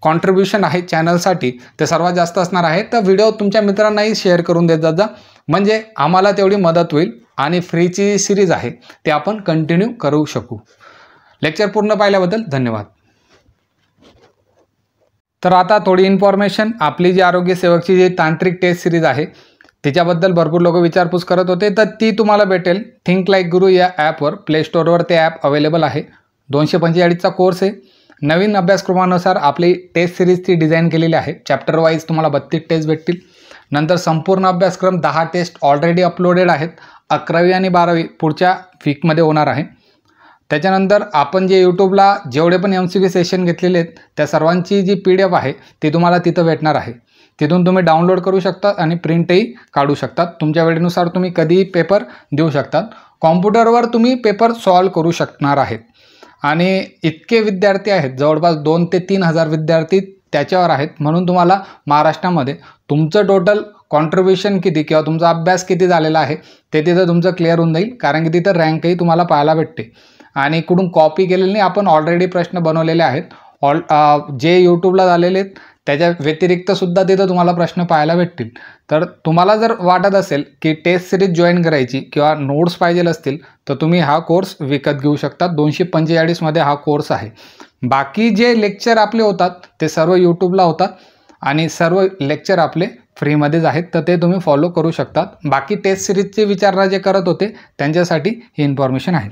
कॉन्ट्रीब्युशन आहे चॅनलसाठी ते सर्वात जास्त असणार आहे. तर व्हिडिओ तुमच्या मित्रांनाही शेअर करून देत जा, म्हणजे आम्हाला तेवढी मदत होईल आणि फ्रीची सिरीज आहे ते आपण कंटिन्यू करू शकू. लेक्चर पूर्ण पाहिल्याबद्दल धन्यवाद. तर आता थोडी इन्फॉर्मेशन, आपली जी आरोग्यसेवकची जी तांत्रिक टेस्ट सिरीज आहे त्याच्याबद्दल भरपूर लोक विचारपूस करत होते, तर ती तुम्हाला भेटेल थिंक लाईक गुरु या ॲपवर. प्ले स्टोअरवर ते ॲप अवेलेबल आहे. 245चा कोर्स आहे. नवीन अभ्यासक्रमानुसार आपली टेस्ट सिरीज ती डिझाईन केलेली आहे. चॅप्टर वाईज तुम्हाला 32 टेस्ट भेटतील. नंतर संपूर्ण अभ्यासक्रम 10 टेस्ट ऑलरेडी अपलोडेड आहेत. 11वी आणि 12वी पुढच्या वीकमध्ये होणार आहे. त्याच्यानंतर आपण जे यूट्यूबला जेवढे पण MCQ सेशन घेतलेले आहेत त्या सर्वांची जी PDF आहे ती तुम्हाला तिथं भेटणार आहे. तिथून तुम्ही डाउनलोड करू शकता आणि प्रिंटही काढू शकतात. तुमच्या वेळेनुसार तुम्ही कधीही पेपर देऊ शकतात. कॉम्प्युटरवर तुम्ही पेपर सॉल्व करू शकणार आहेत आणि इतके विद्यार्थी आहेत, जवळपास 2 ते 3 हजार विद्यार्थी त्याच्यावर आहेत. म्हणून तुम्हाला महाराष्ट्रामध्ये तुमचं टोटल कॉन्ट्रीब्युशन किती किंवा तुमचा अभ्यास किती झालेला आहे ते तिथं तुमचं क्लिअर होऊन जाईल, कारण की तिथं रँकही तुम्हाला पाहायला भेटते. आणि कुठून कॉपी केलेले नाही, आपण ऑलरेडी प्रश्न बनवलेले आहेत. जे यूट्यूबला झालेले आहेत त्याच्या व्यतिरिक्त सुद्धा तिथं तुम्हाला प्रश्न पाहायला भेटतील. तर तुम्हाला जर वाटत असेल की टेस्ट सिरीज जॉईन करायची किंवा नोट्स पाहिजे असतील तर तुम्ही हा कोर्स विकत घेऊ शकता. 245 मध्ये हा कोर्स आहे. बाकी जे लेक्चर आपले होतात ते सर्व यूट्यूबला होतात आणि सर्व लेक्चर आपले फ्रीमध्येच आहेत, तर ते तुम्ही फॉलो करू शकतात. बाकी टेस्ट सिरीजचे विचारणा जे करत होते त्यांच्यासाठी ही इन्फॉर्मेशन आहे.